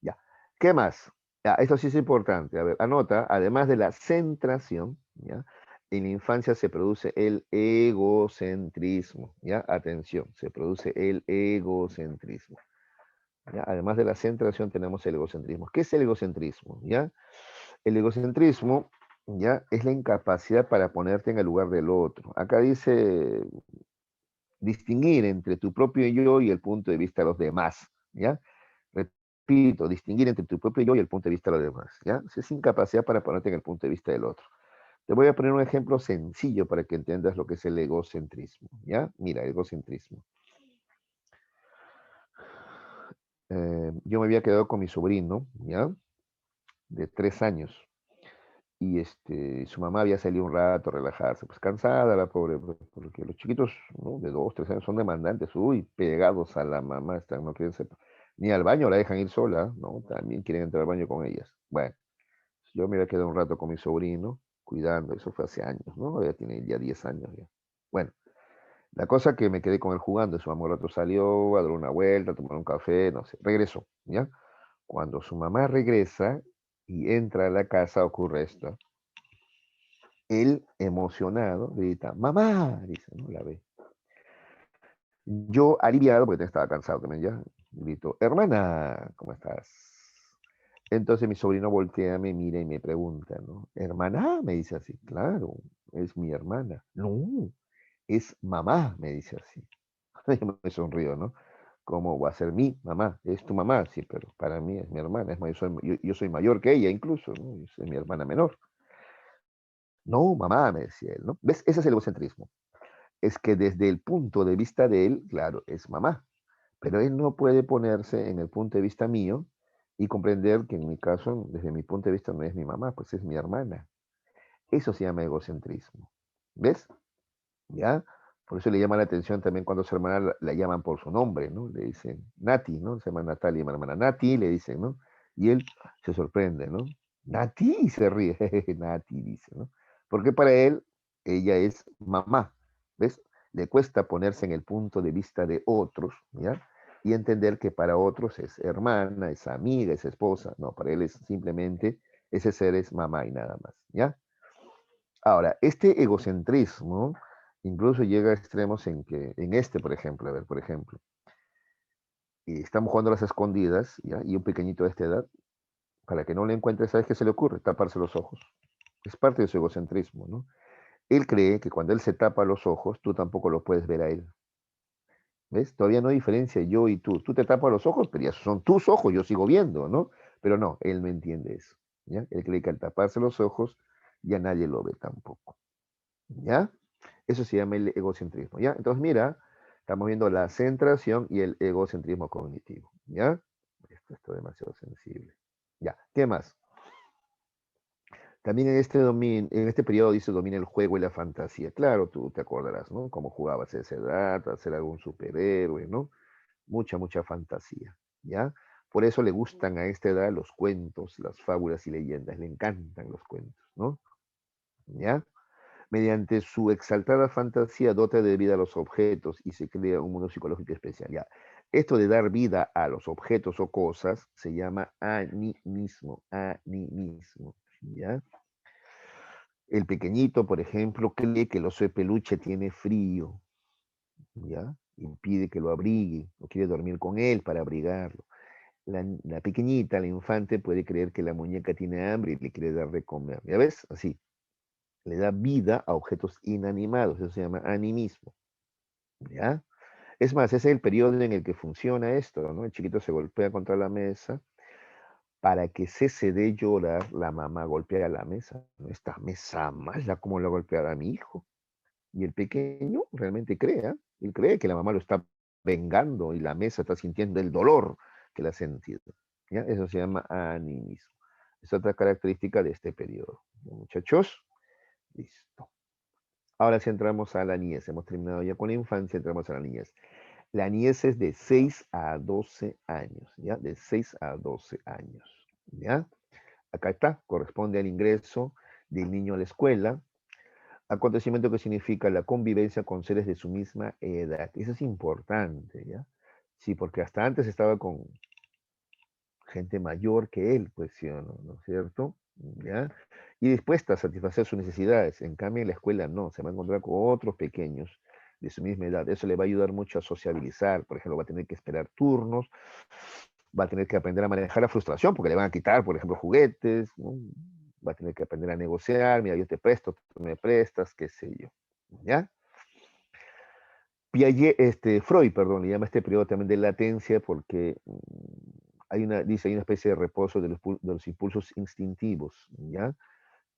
Ya. ¿Qué más? Ya, esto sí es importante. A ver, anota, además de la centración, ¿ya? En la infancia se produce el egocentrismo, ¿ya? Atención, se produce el egocentrismo. ¿Ya? Además de la centración tenemos el egocentrismo. ¿Qué es el egocentrismo? ¿Ya? El egocentrismo, ¿ya? Es la incapacidad para ponerte en el lugar del otro. Acá dice distinguir entre tu propio yo y el punto de vista de los demás, ¿ya? Repito, distinguir entre tu propio yo y el punto de vista de los demás, ¿ya? Es incapacidad para ponerte en el punto de vista del otro. Te voy a poner un ejemplo sencillo para que entiendas lo que es el egocentrismo, ¿ya? Mira, egocentrismo. Yo me había quedado con mi sobrino, ¿ya? De 3 años. Y su mamá había salido un rato a relajarse, pues cansada la pobre, pues, porque los chiquitos, ¿no? De 2, 3 años son demandantes, uy, pegados a la mamá, están, no quieren ni al baño la dejan ir sola, ¿no? También quieren entrar al baño con ellas. Bueno, yo me había quedado un rato con mi sobrino, cuidando, eso fue hace años, ¿no? Ya tiene ya 10 años ya. Bueno, la cosa que me quedé con él jugando, su mamá un rato salió a dar una vuelta, a tomar un café, no sé, regresó, ¿ya? Cuando su mamá regresa y entra a la casa, ocurre esto. Él, emocionado, grita, mamá, dice, ¿no? La ve. Yo, aliviado, porque estaba cansado también ya, grito, hermana, ¿cómo estás? Entonces mi sobrino voltea, me mira y me pregunta, ¿no? ¿Hermana? Me dice así, claro, es mi hermana. No, es mamá, me dice así. Yo me sonrío, ¿no? ¿Cómo va a ser mi mamá? Es tu mamá, sí, pero para mí es mi hermana. Es más, yo soy mayor que ella incluso, ¿no? Yo soy mi hermana menor. No, mamá, me decía él, ¿no? ¿Ves? Ese es el egocentrismo. Es que desde el punto de vista de él, claro, es mamá, pero él no puede ponerse en el punto de vista mío y comprender que en mi caso, desde mi punto de vista, no es mi mamá, pues es mi hermana. Eso se llama egocentrismo. ¿Ves? ¿Ya? Por eso le llama la atención también cuando su hermana la llaman por su nombre, ¿no? Le dicen Nati, ¿no? Se llama Natalia, mi hermana Nati, le dicen, ¿no? Y él se sorprende, ¿no? Nati, y se ríe, Nati, dice, ¿no? Porque para él, ella es mamá, ¿ves? Le cuesta ponerse en el punto de vista de otros, ¿ya? Y entender que para otros es hermana, es amiga, es esposa. No, para él es simplemente, ese ser es mamá y nada más, ¿ya? Ahora, este egocentrismo incluso llega a extremos en que, en este, por ejemplo, a ver, por ejemplo, y estamos jugando a las escondidas, ¿ya? Y un pequeñito de esta edad, para que no le encuentre, ¿sabes qué se le ocurre? Taparse los ojos. Es parte de su egocentrismo, ¿no? Él cree que cuando él se tapa los ojos, tú tampoco lo puedes ver a él. ¿Ves? Todavía no hay diferencia yo y tú. Tú te tapas los ojos, pero ya son tus ojos, yo sigo viendo, ¿no? Pero no, él no entiende eso, ¿ya? Él cree que al taparse los ojos, ya nadie lo ve tampoco, ¿ya? Eso se llama el egocentrismo, ¿ya? Entonces, mira, estamos viendo la centración y el egocentrismo cognitivo, ¿ya? Esto es demasiado sensible. Ya, ¿qué más? También en este periodo dice domina el juego y la fantasía. Claro, tú te acordarás, ¿no? Cómo jugabas a esa edad, a ser algún superhéroe, ¿no? Mucha fantasía, ¿ya? Por eso le gustan a esta edad los cuentos, las fábulas y leyendas, le encantan los cuentos, ¿no? ¿Ya? Mediante su exaltada fantasía dota de vida a los objetos y se crea un mundo psicológico especial, ¿ya? Esto de dar vida a los objetos o cosas se llama animismo, ¿ya? El pequeñito, por ejemplo, cree que el oso de peluche tiene frío, ¿ya? Impide que lo abrigue, o quiere dormir con él para abrigarlo. La pequeñita, la infante, puede creer que la muñeca tiene hambre y le quiere dar de comer. ¿Ya ves? Así. Le da vida a objetos inanimados. Eso se llama animismo. ¿Ya? Es más, ese es el periodo en el que funciona esto, ¿no? El chiquito se golpea contra la mesa. Para que cese de llorar, la mamá golpea la mesa. ¿No? Esta mesa mala, ¿cómo la golpeará a mi hijo? Y el pequeño realmente cree, ¿ah? Él cree que la mamá lo está vengando y la mesa está sintiendo el dolor que la ha sentido. ¿Ya? Eso se llama animismo. Es otra característica de este periodo. Muchachos, listo. Ahora sí entramos a la niñez. Hemos terminado ya con la infancia, entramos a la niñez. La niñez es de 6 a 12 años, ¿ya? De 6 a 12 años, ¿ya? Acá está, corresponde al ingreso del niño a la escuela, acontecimiento que significa la convivencia con seres de su misma edad. Eso es importante, ¿ya? Sí, porque hasta antes estaba con gente mayor que él, pues sí o no, ¿no es cierto? ¿Ya? Y dispuesta a satisfacer sus necesidades. En cambio, en la escuela no, se va a encontrar con otros pequeños de su misma edad. Eso le va a ayudar mucho a sociabilizar. Por ejemplo, va a tener que esperar turnos, va a tener que aprender a manejar la frustración, porque le van a quitar, por ejemplo, juguetes, ¿no? Va a tener que aprender a negociar, mira, yo te presto, tú me prestas, qué sé yo. ¿Ya? Piaget, Freud, perdón, le llama este periodo también de latencia porque dice, hay una especie de reposo de los impulsos instintivos, ¿ya?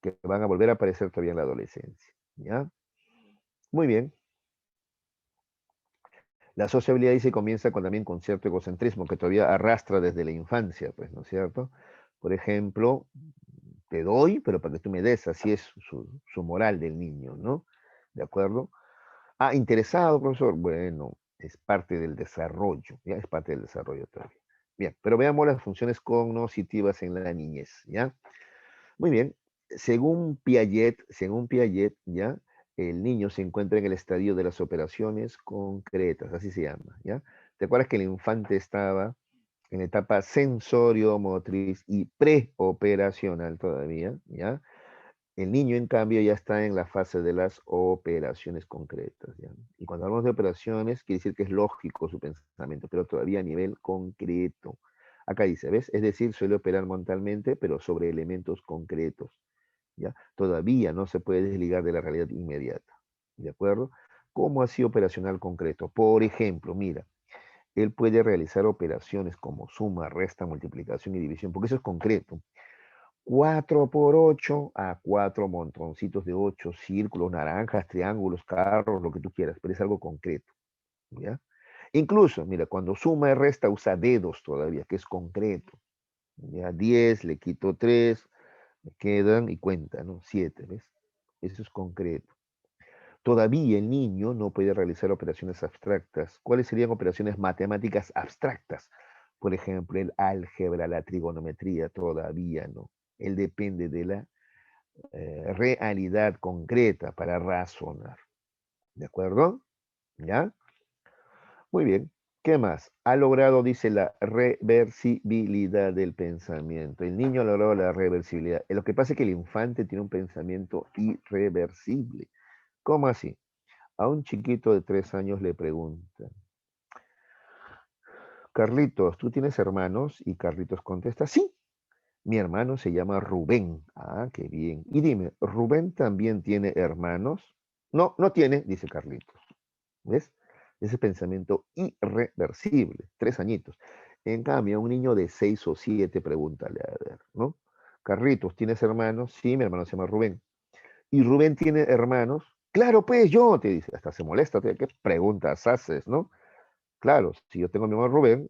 Que van a volver a aparecer todavía en la adolescencia, ¿ya? Muy bien. La sociabilidad dice comienza también con cierto egocentrismo que todavía arrastra desde la infancia, pues, ¿no es cierto? Por ejemplo, te doy, pero para que tú me des, así es su moral del niño, ¿no? ¿De acuerdo? Ah, interesado, profesor. Bueno, es parte del desarrollo, ¿ya? Es parte del desarrollo todavía. Bien, pero veamos las funciones cognitivas en la niñez, ¿ya? Muy bien. Según Piaget, ¿ya? El niño se encuentra en el estadio de las operaciones concretas, así se llama, ¿ya? ¿Te acuerdas que el infante estaba en la etapa sensorio-motriz y preoperacional todavía, ¿ya? El niño, en cambio, ya está en la fase de las operaciones concretas, ¿ya? Y cuando hablamos de operaciones, quiere decir que es lógico su pensamiento, pero todavía a nivel concreto. Acá dice, ¿ves? Es decir, suele operar mentalmente, pero sobre elementos concretos, ¿ya? Todavía no se puede desligar de la realidad inmediata, ¿de acuerdo? ¿Cómo así operacional concreto? Por ejemplo, mira, él puede realizar operaciones como suma, resta, multiplicación y división, porque eso es concreto. 4 por 8 a 4 montoncitos de 8 círculos, naranjas, triángulos, carros, lo que tú quieras, pero es algo concreto, ¿ya? Incluso, mira, cuando suma y resta usa dedos todavía, que es concreto, ¿ya? 10, le quito 3, me quedan y cuenta, ¿no? 7, ¿ves? Eso es concreto. Todavía el niño no puede realizar operaciones abstractas. ¿Cuáles serían operaciones matemáticas abstractas? Por ejemplo, el álgebra, la trigonometría, todavía no. Él depende de la realidad concreta para razonar. ¿De acuerdo? ¿Ya? Muy bien. ¿Qué más? Ha logrado, dice, la reversibilidad del pensamiento. El niño ha logrado la reversibilidad. Lo que pasa es que el infante tiene un pensamiento irreversible. ¿Cómo así? A un chiquito de 3 años le preguntan, Carlitos, ¿tú tienes hermanos? Y Carlitos contesta, sí, mi hermano se llama Rubén. Ah, qué bien. Y dime, ¿Rubén también tiene hermanos? No, no tiene, dice Carlitos. ¿Ves? Ese pensamiento irreversible, 3 añitos. En cambio, a un niño de 6 o 7, pregúntale, a ver, ¿no? Carlitos, ¿tienes hermanos? Sí, mi hermano se llama Rubén. ¿Y Rubén tiene hermanos? Claro, pues yo, te dice, hasta se molesta, ¿qué preguntas haces, no? Claro, si yo tengo a mi hermano Rubén,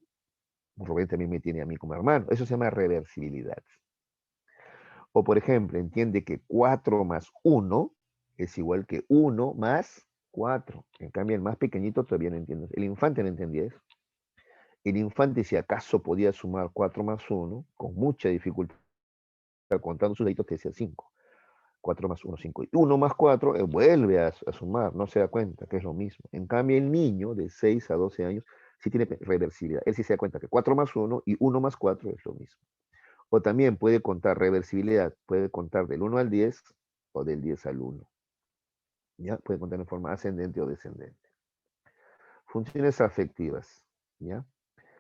Rubén también me tiene a mí como hermano. Eso se llama reversibilidad. O, por ejemplo, entiende que 4 más 1 es igual que 1 más 4. En cambio, el más pequeñito todavía no entiende. El infante no entendía eso. El infante, si acaso podía sumar 4 más 1, con mucha dificultad, contando sus deditos, te decía 5. 4 más 1, 5. Y 1 más 4, vuelve a sumar, no se da cuenta que es lo mismo. En cambio, el niño de 6 a 12 años sí tiene reversibilidad. Él sí se da cuenta que 4 más 1 y 1 más 4 es lo mismo. O también puede contar reversibilidad, puede contar del 1 al 10 o del 10 al 1. ¿Ya? Puede contar en forma ascendente o descendente. Funciones afectivas. ¿Ya?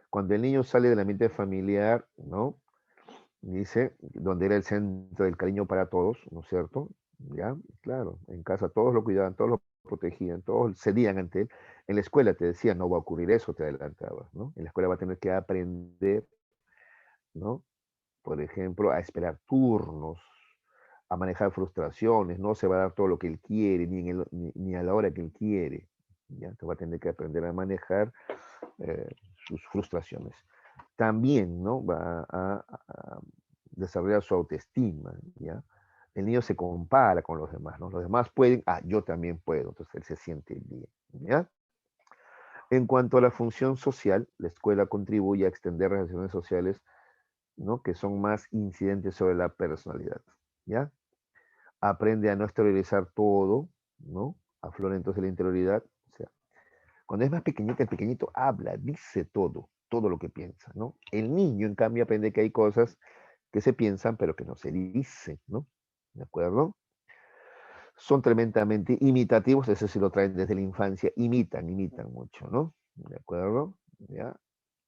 Cuando el niño sale del ambiente familiar, ¿no? Dice, donde era el centro del cariño para todos, ¿no es cierto? ¿Ya? Claro, en casa todos lo cuidaban, todos lo protegían, todos cedían ante él. En la escuela te decía, no va a ocurrir eso, te adelantabas, ¿no? En la escuela va a tener que aprender, ¿no? Por ejemplo, a esperar turnos, a manejar frustraciones, no se va a dar todo lo que él quiere, ni a la hora que él quiere. ¿Ya? Te va a tener que aprender a manejar sus frustraciones. También, ¿no? Va a desarrollar su autoestima, ¿ya? El niño se compara con los demás, ¿no? Los demás pueden, yo también puedo, entonces él se siente bien, ¿ya? En cuanto a la función social, la escuela contribuye a extender relaciones sociales, ¿no? Que son más incidentes sobre la personalidad, ¿ya? Aprende a no exteriorizar todo, ¿no? Aflora entonces la interioridad, o sea, cuando es más pequeñito, el pequeñito habla, dice todo, todo lo que piensa, ¿no? El niño, en cambio, aprende que hay cosas que se piensan, pero que no se dicen, ¿no? ¿De acuerdo? Son tremendamente imitativos, eso sí lo traen desde la infancia, imitan mucho, ¿no? ¿De acuerdo? ¿Ya?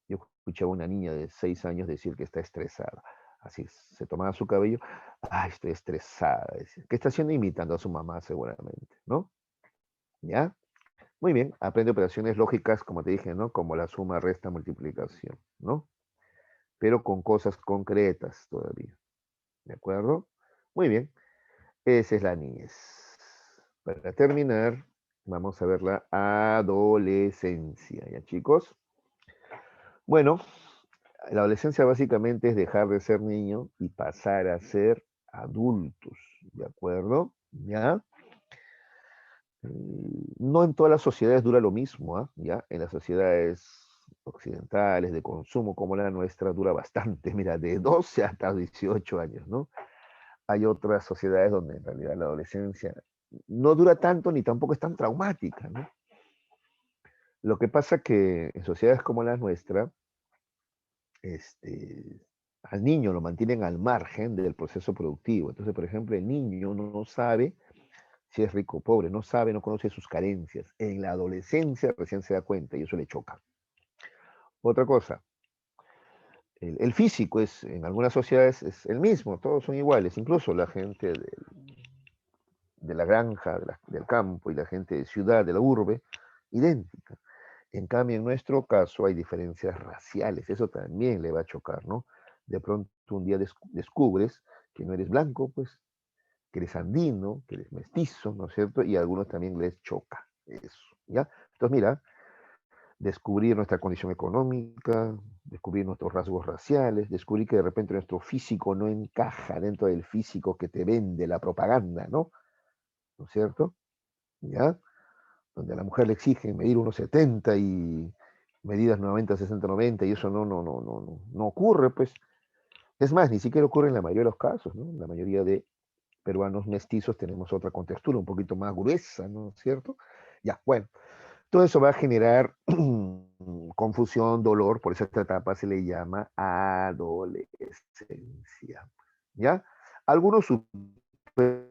Yo escuchaba a una niña de 6 años decir que está estresada. Así se tomaba su cabello, ay, estoy estresada. Decía. ¿Qué está haciendo? Imitando a su mamá seguramente, ¿no? ¿Ya? Muy bien, aprende operaciones lógicas, como te dije, ¿no? Como la suma, resta, multiplicación, ¿no? Pero con cosas concretas todavía, ¿de acuerdo? Muy bien, esa es la niñez. Para terminar, vamos a ver la adolescencia, ¿ya chicos? Bueno, la adolescencia básicamente es dejar de ser niño y pasar a ser adultos, ¿de acuerdo? ¿Ya? No en todas las sociedades dura lo mismo, ¿ah? ¿Ya? En las sociedades occidentales de consumo como la nuestra dura bastante, mira, de 12 hasta 18 años, ¿no? Hay otras sociedades donde en realidad la adolescencia no dura tanto ni tampoco es tan traumática, ¿no? Lo que pasa que en sociedades como la nuestra, este, al niño lo mantienen al margen del proceso productivo. Entonces, por ejemplo, el niño no sabe si es rico o pobre, no sabe, no conoce sus carencias. En la adolescencia recién se da cuenta y eso le choca. Otra cosa, el físico es, en algunas sociedades es el mismo, todos son iguales, incluso la gente de la granja, del campo y la gente de ciudad, de la urbe, idéntica. En cambio, en nuestro caso hay diferencias raciales, eso también le va a chocar, ¿no? De pronto un día descubres que no eres blanco, pues, que eres andino, que eres mestizo, ¿no es cierto? Y a algunos también les choca eso, ¿ya? Entonces, mira, descubrir nuestra condición económica, descubrir nuestros rasgos raciales, descubrir que de repente nuestro físico no encaja dentro del físico que te vende la propaganda, ¿no? ¿No es cierto? ¿Ya? Donde a la mujer le exigen medir 1,70 y medidas 90, 60, 90 y eso no ocurre, pues. Es más, ni siquiera ocurre en la mayoría de los casos, ¿no? La mayoría de peruanos mestizos tenemos otra contextura, un poquito más gruesa, ¿no es cierto? Ya, bueno. Todo eso va a generar confusión, dolor, por eso esta etapa se le llama adolescencia. ¿Ya? Algunos superan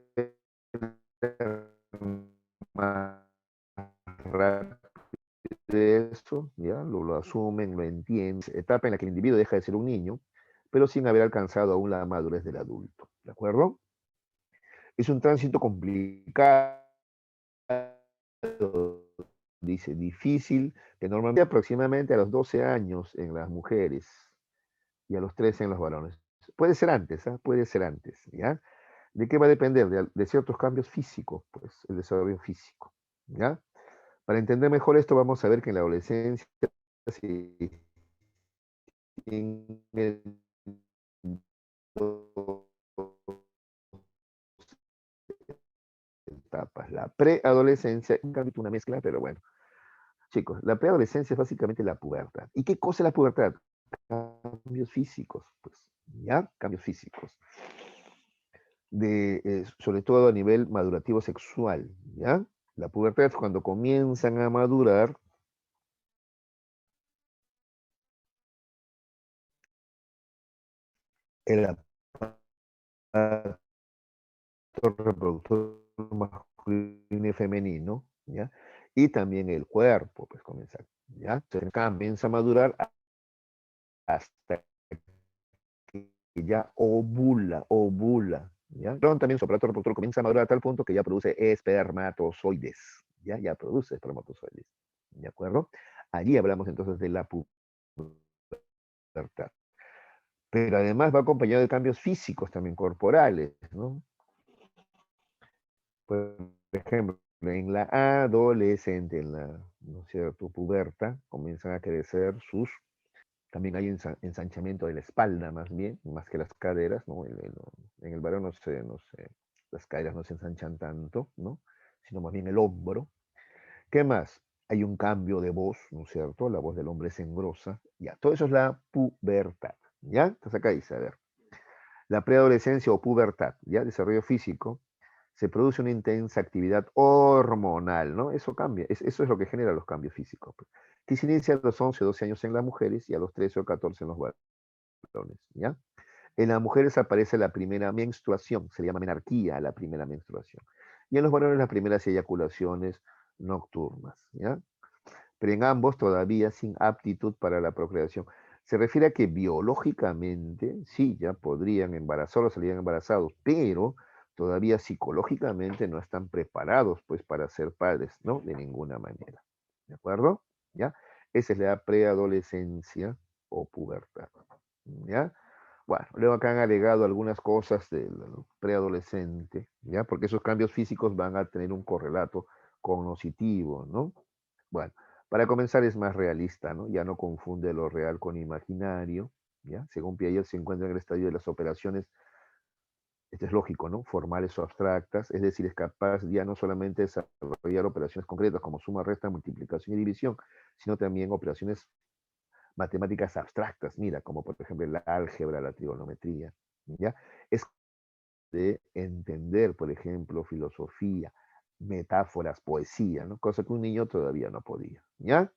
más rápido eso, ¿ya? Lo asumen, lo entienden, etapa en la que el individuo deja de ser un niño, pero sin haber alcanzado aún la madurez del adulto, ¿de acuerdo? Es un tránsito complicado, dice, difícil, que normalmente aproximadamente a los 12 años en las mujeres y a los 13 en los varones. Puede ser antes, ¿ah? Puede ser antes, ¿ya? ¿De qué va a depender? De ciertos cambios físicos, pues, el desarrollo físico, ¿ya? Para entender mejor esto, vamos a ver que en la adolescencia se distinguen dos etapas. La preadolescencia, en cambio, una mezcla, pero bueno. Chicos, la preadolescencia es básicamente la pubertad. ¿Y qué cosa es la pubertad? Cambios físicos, pues, ¿ya? Cambios físicos. Sobre todo a nivel madurativo sexual, ¿ya? La pubertad es cuando comienzan a madurar el aparato reproductor masculino y femenino, ¿ya? Y también el cuerpo, pues comienza, ¿ya? Se comienza a madurar hasta que ya ovula, ¿ya? Pero también su aparato reproductor comienza a madurar a tal punto que ya produce espermatozoides, ¿ya? Ya produce espermatozoides, ¿de acuerdo? Allí hablamos entonces de la pubertad. Pero además va acompañado de cambios físicos también corporales, ¿no? Por ejemplo, en la adolescente, en la, ¿no es cierto?, puberta, comienzan a crecer también hay ensanchamiento de la espalda más bien, más que las caderas, ¿no? En el varón no sé, las caderas no se ensanchan tanto, ¿no? Sino más bien el hombro. ¿Qué más? Hay un cambio de voz, ¿no es cierto? La voz del hombre se engrosa. Ya, todo eso es la pubertad, ¿ya? Entonces acá dice, a ver, la preadolescencia o pubertad, ¿ya? Desarrollo físico, se produce una intensa actividad hormonal, ¿no? Eso cambia, eso es lo que genera los cambios físicos, pues, que se inicia a los 11 o 12 años en las mujeres y a los 13 o 14 en los varones, ¿ya? En las mujeres aparece la primera menstruación, se llama menarquía la primera menstruación, y en los varones las primeras eyaculaciones nocturnas, ¿ya? Pero en ambos todavía sin aptitud para la procreación. Se refiere a que biológicamente, sí, ya podrían embarazar o salían embarazados, pero todavía psicológicamente no están preparados pues para ser padres, ¿no? De ninguna manera. ¿De acuerdo? ¿Ya? Esa es la preadolescencia o pubertad. ¿Ya? Bueno, luego acá han agregado algunas cosas del preadolescente, ¿ya? Porque esos cambios físicos van a tener un correlato cognitivo, ¿no? Bueno, para comenzar es más realista, ¿no? Ya no confunde lo real con imaginario, ¿ya? Según Piaget se encuentra en el estadio de las operaciones, esto es lógico, ¿no? Formales o abstractas, es decir, es capaz ya no solamente de desarrollar operaciones concretas como suma, resta, multiplicación y división, sino también operaciones matemáticas abstractas, mira, como por ejemplo la álgebra, la trigonometría, ¿ya? Es de entender, por ejemplo, filosofía, metáforas, poesía, ¿no? Cosa que un niño todavía no podía, ¿ya?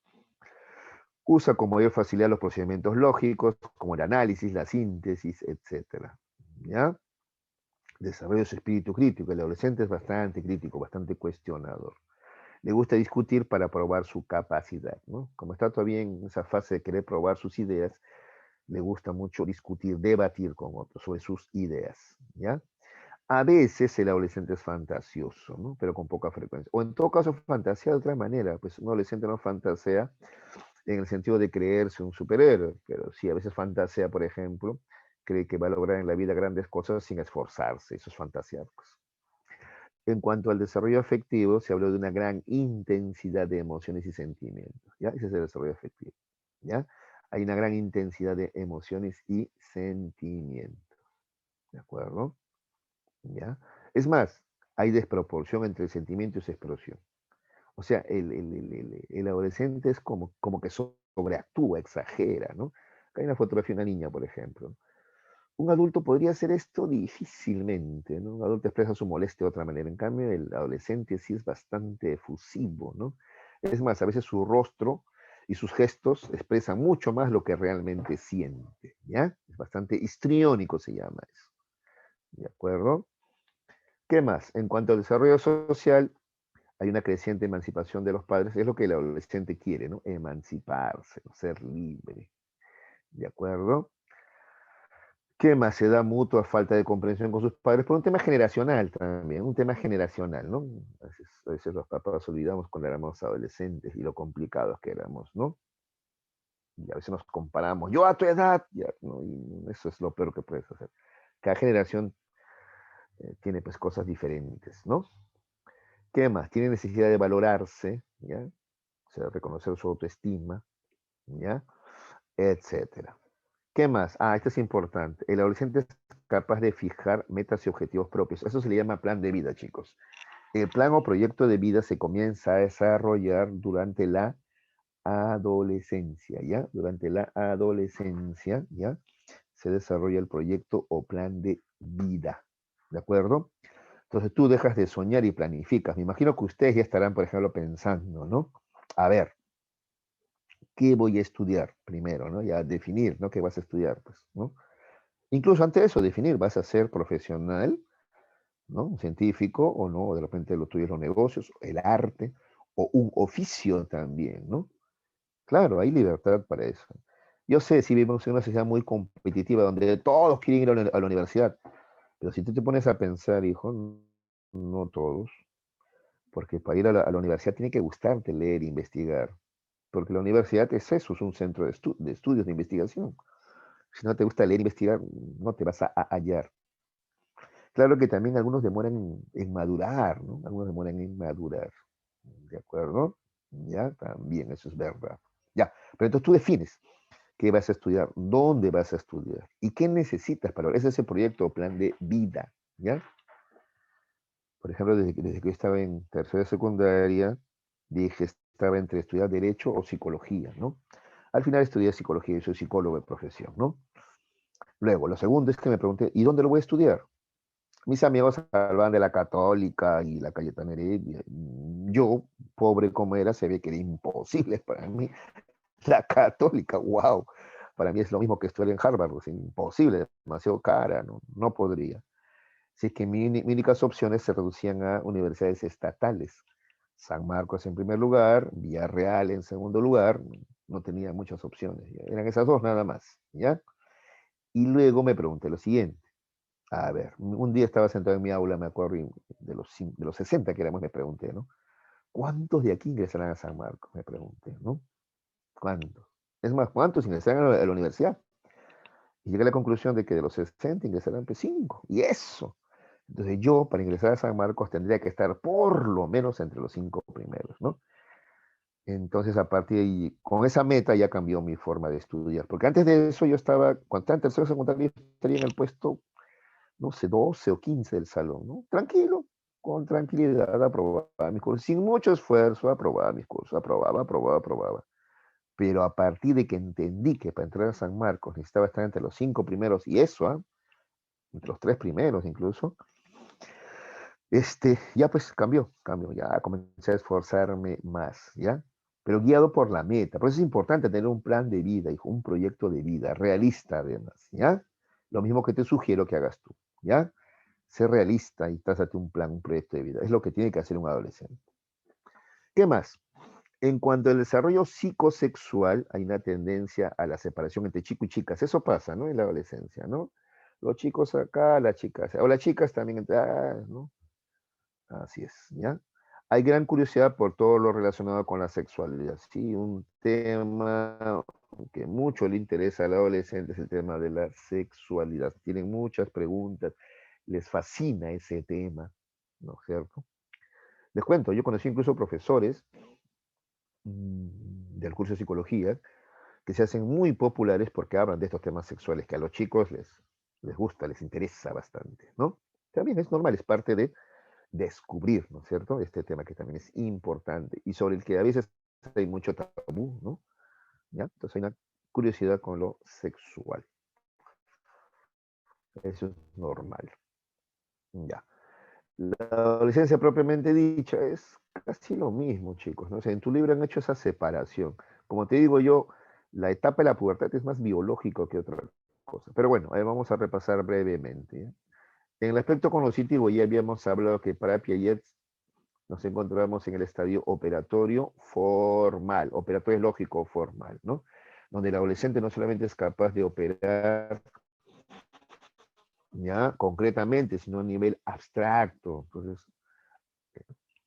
Usa con mayor facilidad los procedimientos lógicos, como el análisis, la síntesis, etcétera, ¿ya? Desarrolla su espíritu crítico. El adolescente es bastante crítico, bastante cuestionador. Le gusta discutir para probar su capacidad, ¿no? Como está todavía en esa fase de querer probar sus ideas, le gusta mucho discutir, debatir con otros sobre sus ideas, ¿ya? A veces el adolescente es fantasioso, ¿no? Pero con poca frecuencia. O en todo caso fantasea de otra manera, pues un adolescente no fantasea en el sentido de creerse un superhéroe, pero sí, a veces fantasea, por ejemplo, cree que va a lograr en la vida grandes cosas sin esforzarse, eso es fantasear, pues. En cuanto al desarrollo afectivo, se habló de una gran intensidad de emociones y sentimientos, ¿ya? Ese es el desarrollo afectivo, ¿ya? Hay una gran intensidad de emociones y sentimientos, ¿de acuerdo? ¿Ya? Es más, hay desproporción entre el sentimiento y su explosión. O sea, el adolescente es como que sobreactúa, exagera, ¿no? Acá hay una fotografía de una niña, por ejemplo. Un adulto podría hacer esto difícilmente, ¿no? Un adulto expresa su molestia de otra manera. En cambio, el adolescente sí es bastante efusivo, ¿no? Es más, a veces su rostro y sus gestos expresan mucho más lo que realmente siente, ¿ya? Es bastante histriónico, se llama eso, ¿de acuerdo? ¿Qué más? En cuanto al desarrollo social, hay una creciente emancipación de los padres, es lo que el adolescente quiere, ¿no? Emanciparse, ¿no? Ser libre, ¿de acuerdo? ¿Qué más? Se da mutua falta de comprensión con sus padres por un tema generacional también, un tema generacional, ¿no? A veces los papás olvidamos cuando éramos adolescentes y lo complicados que éramos, ¿no? Y a veces nos comparamos, yo a tu edad, ya, ¿no? Y eso es lo peor que puedes hacer. Cada generación tiene pues cosas diferentes, ¿no? ¿Qué más? Tiene necesidad de valorarse, ¿ya? O sea, reconocer su autoestima, ¿ya? Etcétera. ¿Qué más? Ah, esto es importante. El adolescente es capaz de fijar metas y objetivos propios. Eso se le llama plan de vida, chicos. El plan o proyecto de vida se comienza a desarrollar durante la adolescencia, ¿ya? Durante la adolescencia, ¿ya? Se desarrolla el proyecto o plan de vida, ¿de acuerdo? Entonces tú dejas de soñar y planificas. Me imagino que ustedes ya estarán, por ejemplo, pensando, ¿no? A ver, ¿qué voy a estudiar primero, ¿no? Ya definir, ¿no? ¿Qué vas a estudiar, pues, ¿no? Incluso antes de eso, definir, ¿vas a ser profesional, ¿no? Un científico o no? O de repente lo tuyo es los negocios, el arte, o un oficio también, ¿no? Claro, hay libertad para eso. Yo sé, si vivimos en una sociedad muy competitiva donde todos quieren ir a la universidad, pero si tú te pones a pensar, hijo, no todos, porque para ir a la universidad tiene que gustarte leer e investigar, porque la universidad es eso, es un centro de estudios, de investigación. Si no te gusta leer e investigar, no te vas a hallar. Claro que también algunos demoran en madurar, ¿no? Algunos demoran en madurar, ¿de acuerdo? Ya, también, eso es verdad. Ya, pero entonces tú defines qué vas a estudiar, dónde vas a estudiar y qué necesitas para ese es el proyecto o plan de vida, ¿ya? Por ejemplo, desde que yo estaba en tercera de secundaria, dije, estaba entre estudiar Derecho o Psicología, ¿no? Al final estudié Psicología y soy psicólogo de profesión, ¿no? Luego, lo segundo es que me pregunté, ¿y dónde lo voy a estudiar? Mis amigos hablaban de la Católica y la Cayetana Heredia. Yo, pobre como era, sabía que era imposible para mí. La Católica, wow. Para mí es lo mismo que estudiar en Harvard, es imposible, demasiado cara, no, no podría. Así que mis únicas opciones se reducían a universidades estatales. San Marcos en primer lugar, Villarreal en segundo lugar, no tenía muchas opciones, ¿ya? Eran esas dos nada más, ¿ya? Y luego me pregunté lo siguiente, a ver, un día estaba sentado en mi aula, me acuerdo, y de los 60 que éramos, me pregunté, ¿no? ¿Cuántos de aquí ingresarán a San Marcos? Me pregunté, ¿no? ¿Cuántos? Es más, ¿cuántos ingresarán a la universidad? Y llegué a la conclusión de que de los 60 ingresarán pues 5. Y eso. Entonces yo, para ingresar a San Marcos, tendría que estar por lo menos entre los 5 primeros, ¿no? Entonces, a partir de ahí, con esa meta ya cambió mi forma de estudiar. Porque antes de eso yo estaba, cuando estaba en tercero secundario, estaría en el puesto, no sé, 12 o 15 del salón, ¿no? Tranquilo, con tranquilidad, aprobaba mis cursos, sin mucho esfuerzo, aprobaba mis cursos, aprobaba. Pero a partir de que entendí que para entrar a San Marcos necesitaba estar entre los 5 primeros, y eso, ¿ah? Entre los 3 primeros incluso, ya pues cambió, ya comencé a esforzarme más, ¿ya? Pero guiado por la meta. Por eso es importante tener un plan de vida, hijo, un proyecto de vida, realista además, ¿ya? Lo mismo que te sugiero que hagas tú, ¿ya? Sé realista y trázate un plan, un proyecto de vida. Es lo que tiene que hacer un adolescente. ¿Qué más? En cuanto al desarrollo psicosexual, hay una tendencia a la separación entre chicos y chicas. Eso pasa, ¿no? En la adolescencia, ¿no? Los chicos acá, las chicas, o las chicas también, ¿no? Así es, ¿ya? Hay gran curiosidad por todo lo relacionado con la sexualidad. Sí, un tema que mucho le interesa al adolescente es el tema de la sexualidad. Tienen muchas preguntas, les fascina ese tema, ¿no es cierto? Les cuento, yo conocí incluso profesores del curso de psicología que se hacen muy populares porque hablan de estos temas sexuales que a los chicos les gusta, les interesa bastante, ¿no? También es normal, es parte de descubrir, ¿no es cierto? Este tema que también es importante y sobre el que a veces hay mucho tabú, ¿no? ¿Ya? Entonces hay una curiosidad con lo sexual. Eso es normal. Ya. La adolescencia propiamente dicha es casi lo mismo, chicos, ¿no? O sea, en tu libro han hecho esa separación. Como te digo yo, la etapa de la pubertad es más biológico que otra cosa. Pero bueno, ahí vamos a repasar brevemente, ¿ya? En el aspecto cognitivo ya habíamos hablado que para Piaget nos encontramos en el estadio operatorio formal. Operatorio es lógico formal, ¿no? Donde el adolescente no solamente es capaz de operar ya concretamente, sino a nivel abstracto. Entonces,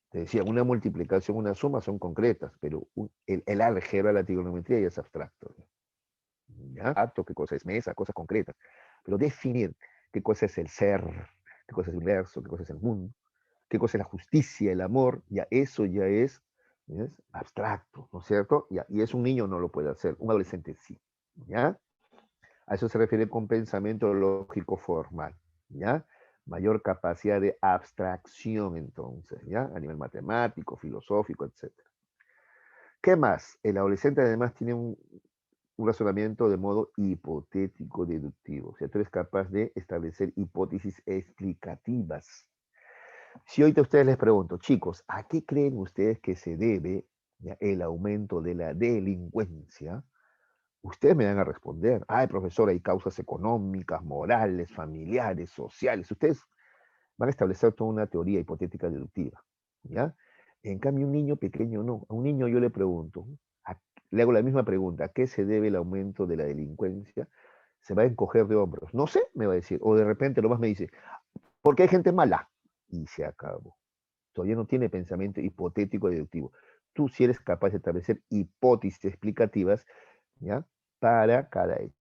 te decía, una multiplicación, una suma son concretas, pero el álgebra, la trigonometría ya es abstracto. ¿Ya? Abstracto, qué cosa es mesa, cosas concretas. Pero definir qué cosa es el ser, qué cosa es el universo, qué cosa es el mundo, qué cosa es la justicia, el amor, ya eso ya es abstracto, ¿no es cierto? Ya, y es un niño no lo puede hacer, un adolescente sí, ¿ya? A eso se refiere con pensamiento lógico formal, ¿ya? Mayor capacidad de abstracción entonces, ¿ya? A nivel matemático, filosófico, etcétera. ¿Qué más? El adolescente además tiene un razonamiento de modo hipotético deductivo. O sea, tú eres capaz de establecer hipótesis explicativas. Si ahorita a ustedes les pregunto, chicos, ¿a qué creen ustedes que se debe ya, el aumento de la delincuencia? Ustedes me van a responder, ay, profesor, hay causas económicas, morales, familiares, sociales. Ustedes van a establecer toda una teoría hipotética deductiva, ¿ya? En cambio, un niño pequeño no. A un niño yo le pregunto, le hago la misma pregunta, ¿a qué se debe el aumento de la delincuencia? Se va a encoger de hombros. No sé, me va a decir. O de repente lo más me dice, porque hay gente mala. Y se acabó. Todavía no tiene pensamiento hipotético deductivo. Tú sí eres capaz de establecer hipótesis explicativas, ¿ya? Para cada hecho.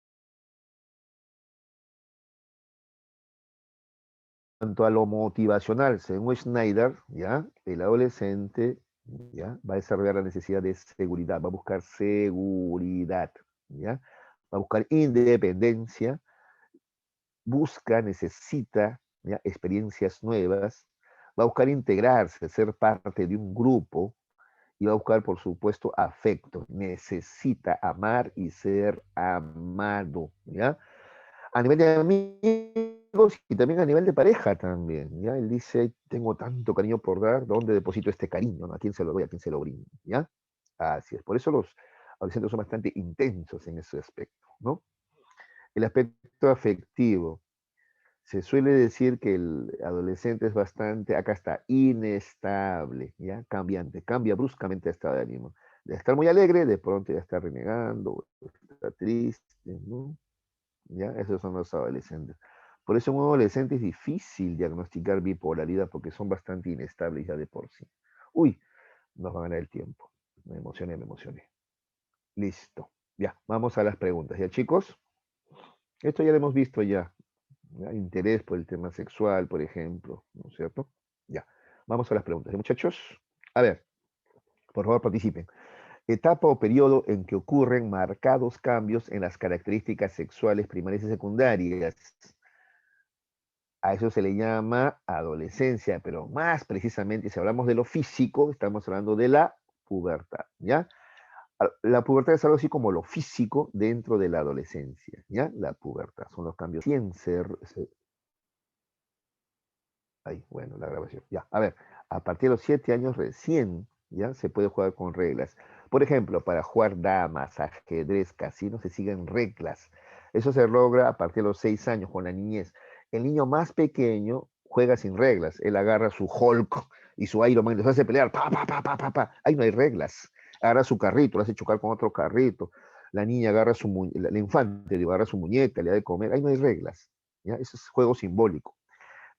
En cuanto a lo motivacional, según Schneider, ¿ya? El adolescente, ¿ya? Va a desarrollar la necesidad de seguridad, va a buscar seguridad, ¿ya? Va a buscar independencia, busca, necesita, ¿ya? Experiencias nuevas, va a buscar integrarse, ser parte de un grupo y va a buscar, por supuesto, afecto. Necesita amar y ser amado, ¿ya? A nivel de amigos y también a nivel de pareja también, ¿ya? Él dice, tengo tanto cariño por dar, ¿dónde deposito este cariño? ¿No? ¿A quién se lo doy? ¿A quién se lo brindo? ¿Ya? Así es. Por eso los adolescentes son bastante intensos en ese aspecto, ¿no? El aspecto afectivo. Se suele decir que el adolescente es bastante, acá está, inestable, ¿ya? Cambiante, cambia bruscamente de estado de ánimo. De estar muy alegre, de pronto ya está renegando, está triste, ¿no? ¿Ya? Esos son los adolescentes. Por eso en un adolescente es difícil diagnosticar bipolaridad porque son bastante inestables ya de por sí. Uy, nos va a ganar el tiempo. Me emocioné, me emocioné. Listo. Ya, vamos a las preguntas. ¿Ya, chicos? Esto ya lo hemos visto ya. ¿Ya? Interés por el tema sexual, por ejemplo, ¿no es cierto? Ya, vamos a las preguntas. ¿Ya, muchachos? A ver, por favor participen. Etapa o periodo en que ocurren marcados cambios en las características sexuales primarias y secundarias. A eso se le llama adolescencia, pero más precisamente, si hablamos de lo físico, estamos hablando de la pubertad, ¿ya? La pubertad es algo así como lo físico dentro de la adolescencia, ¿ya? La pubertad son los cambios sin ser. Ahí, bueno, la grabación. Ya, a ver, a partir de los 7 años recién, ya se puede jugar con reglas. Por ejemplo, para jugar damas, ajedrez, casino, se siguen reglas. Eso se logra a partir de los 6 años con la niñez. El niño más pequeño juega sin reglas. Él agarra su Hulk y su Iron Man y los hace pelear. Pa, pa, pa, pa, pa, pa. Ahí no hay reglas. Agarra su carrito, lo hace chocar con otro carrito. La niña agarra la infante, digo, agarra su muñeca, le da de comer. Ahí no hay reglas. ¿Ya? Eso es juego simbólico.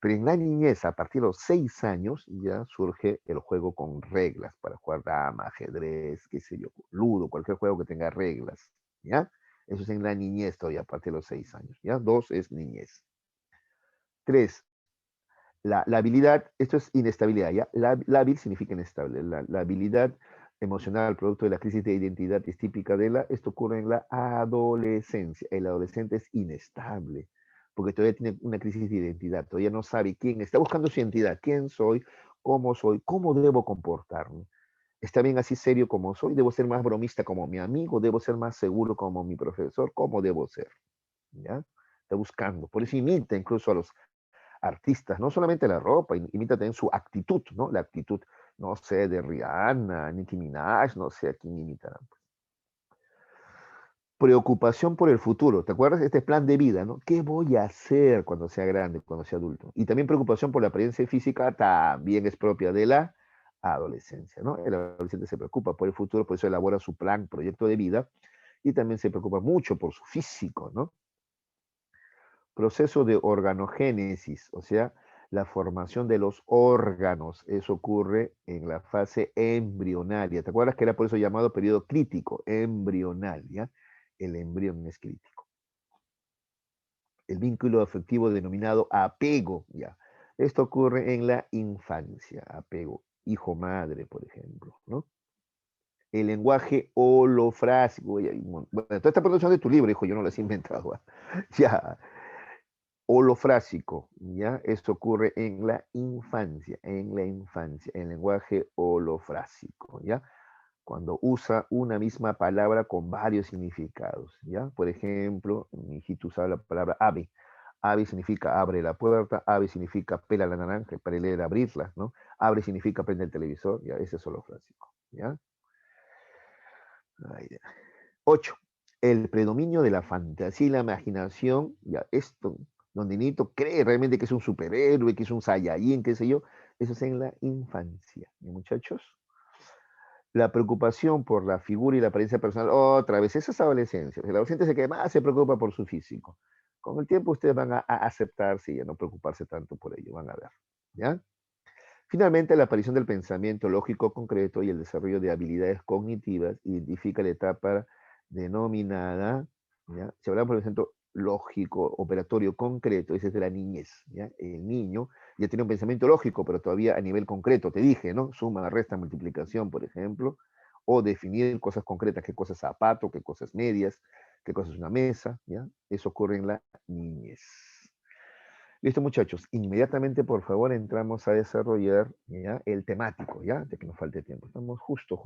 Pero en la niñez, a partir de los 6 años, ya surge el juego con reglas para jugar dama, ajedrez, qué sé yo, ludo, cualquier juego que tenga reglas, ¿ya? Eso es en la niñez todavía, a partir de los 6 años, ¿ya? 2 es niñez. 3, la habilidad, esto es inestabilidad, ¿ya? Lábil significa inestable. La habilidad emocional, producto de la crisis de identidad, es típica esto ocurre en la adolescencia. El adolescente es inestable, porque todavía tiene una crisis de identidad, todavía no sabe quién, está buscando su identidad, quién soy, cómo debo comportarme. Está bien así serio como soy, debo ser más bromista como mi amigo, debo ser más seguro como mi profesor, ¿cómo debo ser? ¿Ya? Está buscando, por eso imita incluso a los artistas, no solamente la ropa, imita también su actitud, ¿no? La actitud. no sé, de Rihanna, Nicki Minaj, no sé a quién imitarán. Preocupación por el futuro, ¿te acuerdas? Este plan de vida, ¿no? ¿Qué voy a hacer cuando sea grande, cuando sea adulto? Y también preocupación por la apariencia física también es propia de la adolescencia, ¿no? El adolescente se preocupa por el futuro, por eso elabora su plan, proyecto de vida, y también se preocupa mucho por su físico, ¿no? Proceso de organogénesis, o sea, la formación de los órganos, eso ocurre en la fase embrionaria. ¿Te acuerdas que era por eso llamado periodo crítico, embrional, ¿ya? El embrión es crítico. El vínculo afectivo denominado apego, ¿ya? Esto ocurre en la infancia, apego, hijo-madre, por ejemplo, ¿no? El lenguaje holofrásico, bueno, toda esta producción de tu libro, hijo, yo no las he inventado, ¿ah? Ya, holofrásico, ¿ya? Esto ocurre en la infancia, en lenguaje holofrásico, ¿ya? Cuando usa una misma palabra con varios significados, ¿ya? Por ejemplo, mi hijito usaba la palabra ave. Ave significa abre la puerta, ave significa pela la naranja, para leer abrirla, ¿no? Abre significa prende el televisor, ¿ya? Ese es holofrásico, ¿ya? Ahí, 8. El predominio de la fantasía y la imaginación, ya esto, donde Nito cree realmente que es un superhéroe, que es un Saiyajin, qué sé yo, eso es en la infancia, ¿y muchachos? La preocupación por la figura y la apariencia personal, otra vez, esa es adolescencia. El adolescente se que más se preocupa por su físico. Con el tiempo ustedes van a aceptarse y a no preocuparse tanto por ello, van a ver, ¿ya? Finalmente, la aparición del pensamiento lógico concreto y el desarrollo de habilidades cognitivas identifica la etapa denominada, ¿ya? Si hablamos, por ejemplo, lógico, operatorio concreto, ese es de la niñez, ¿ya? El niño ya tiene un pensamiento lógico, pero todavía a nivel concreto, te dije, ¿no? Suma, resta, multiplicación, por ejemplo, o definir cosas concretas, qué cosa es zapato, qué cosas medias, qué cosa es una mesa, ¿ya? Eso ocurre en la niñez. Listo, muchachos. Inmediatamente, por favor, entramos a desarrollar, ¿ya? El temático, ¿ya? De que nos falte tiempo. Estamos justo.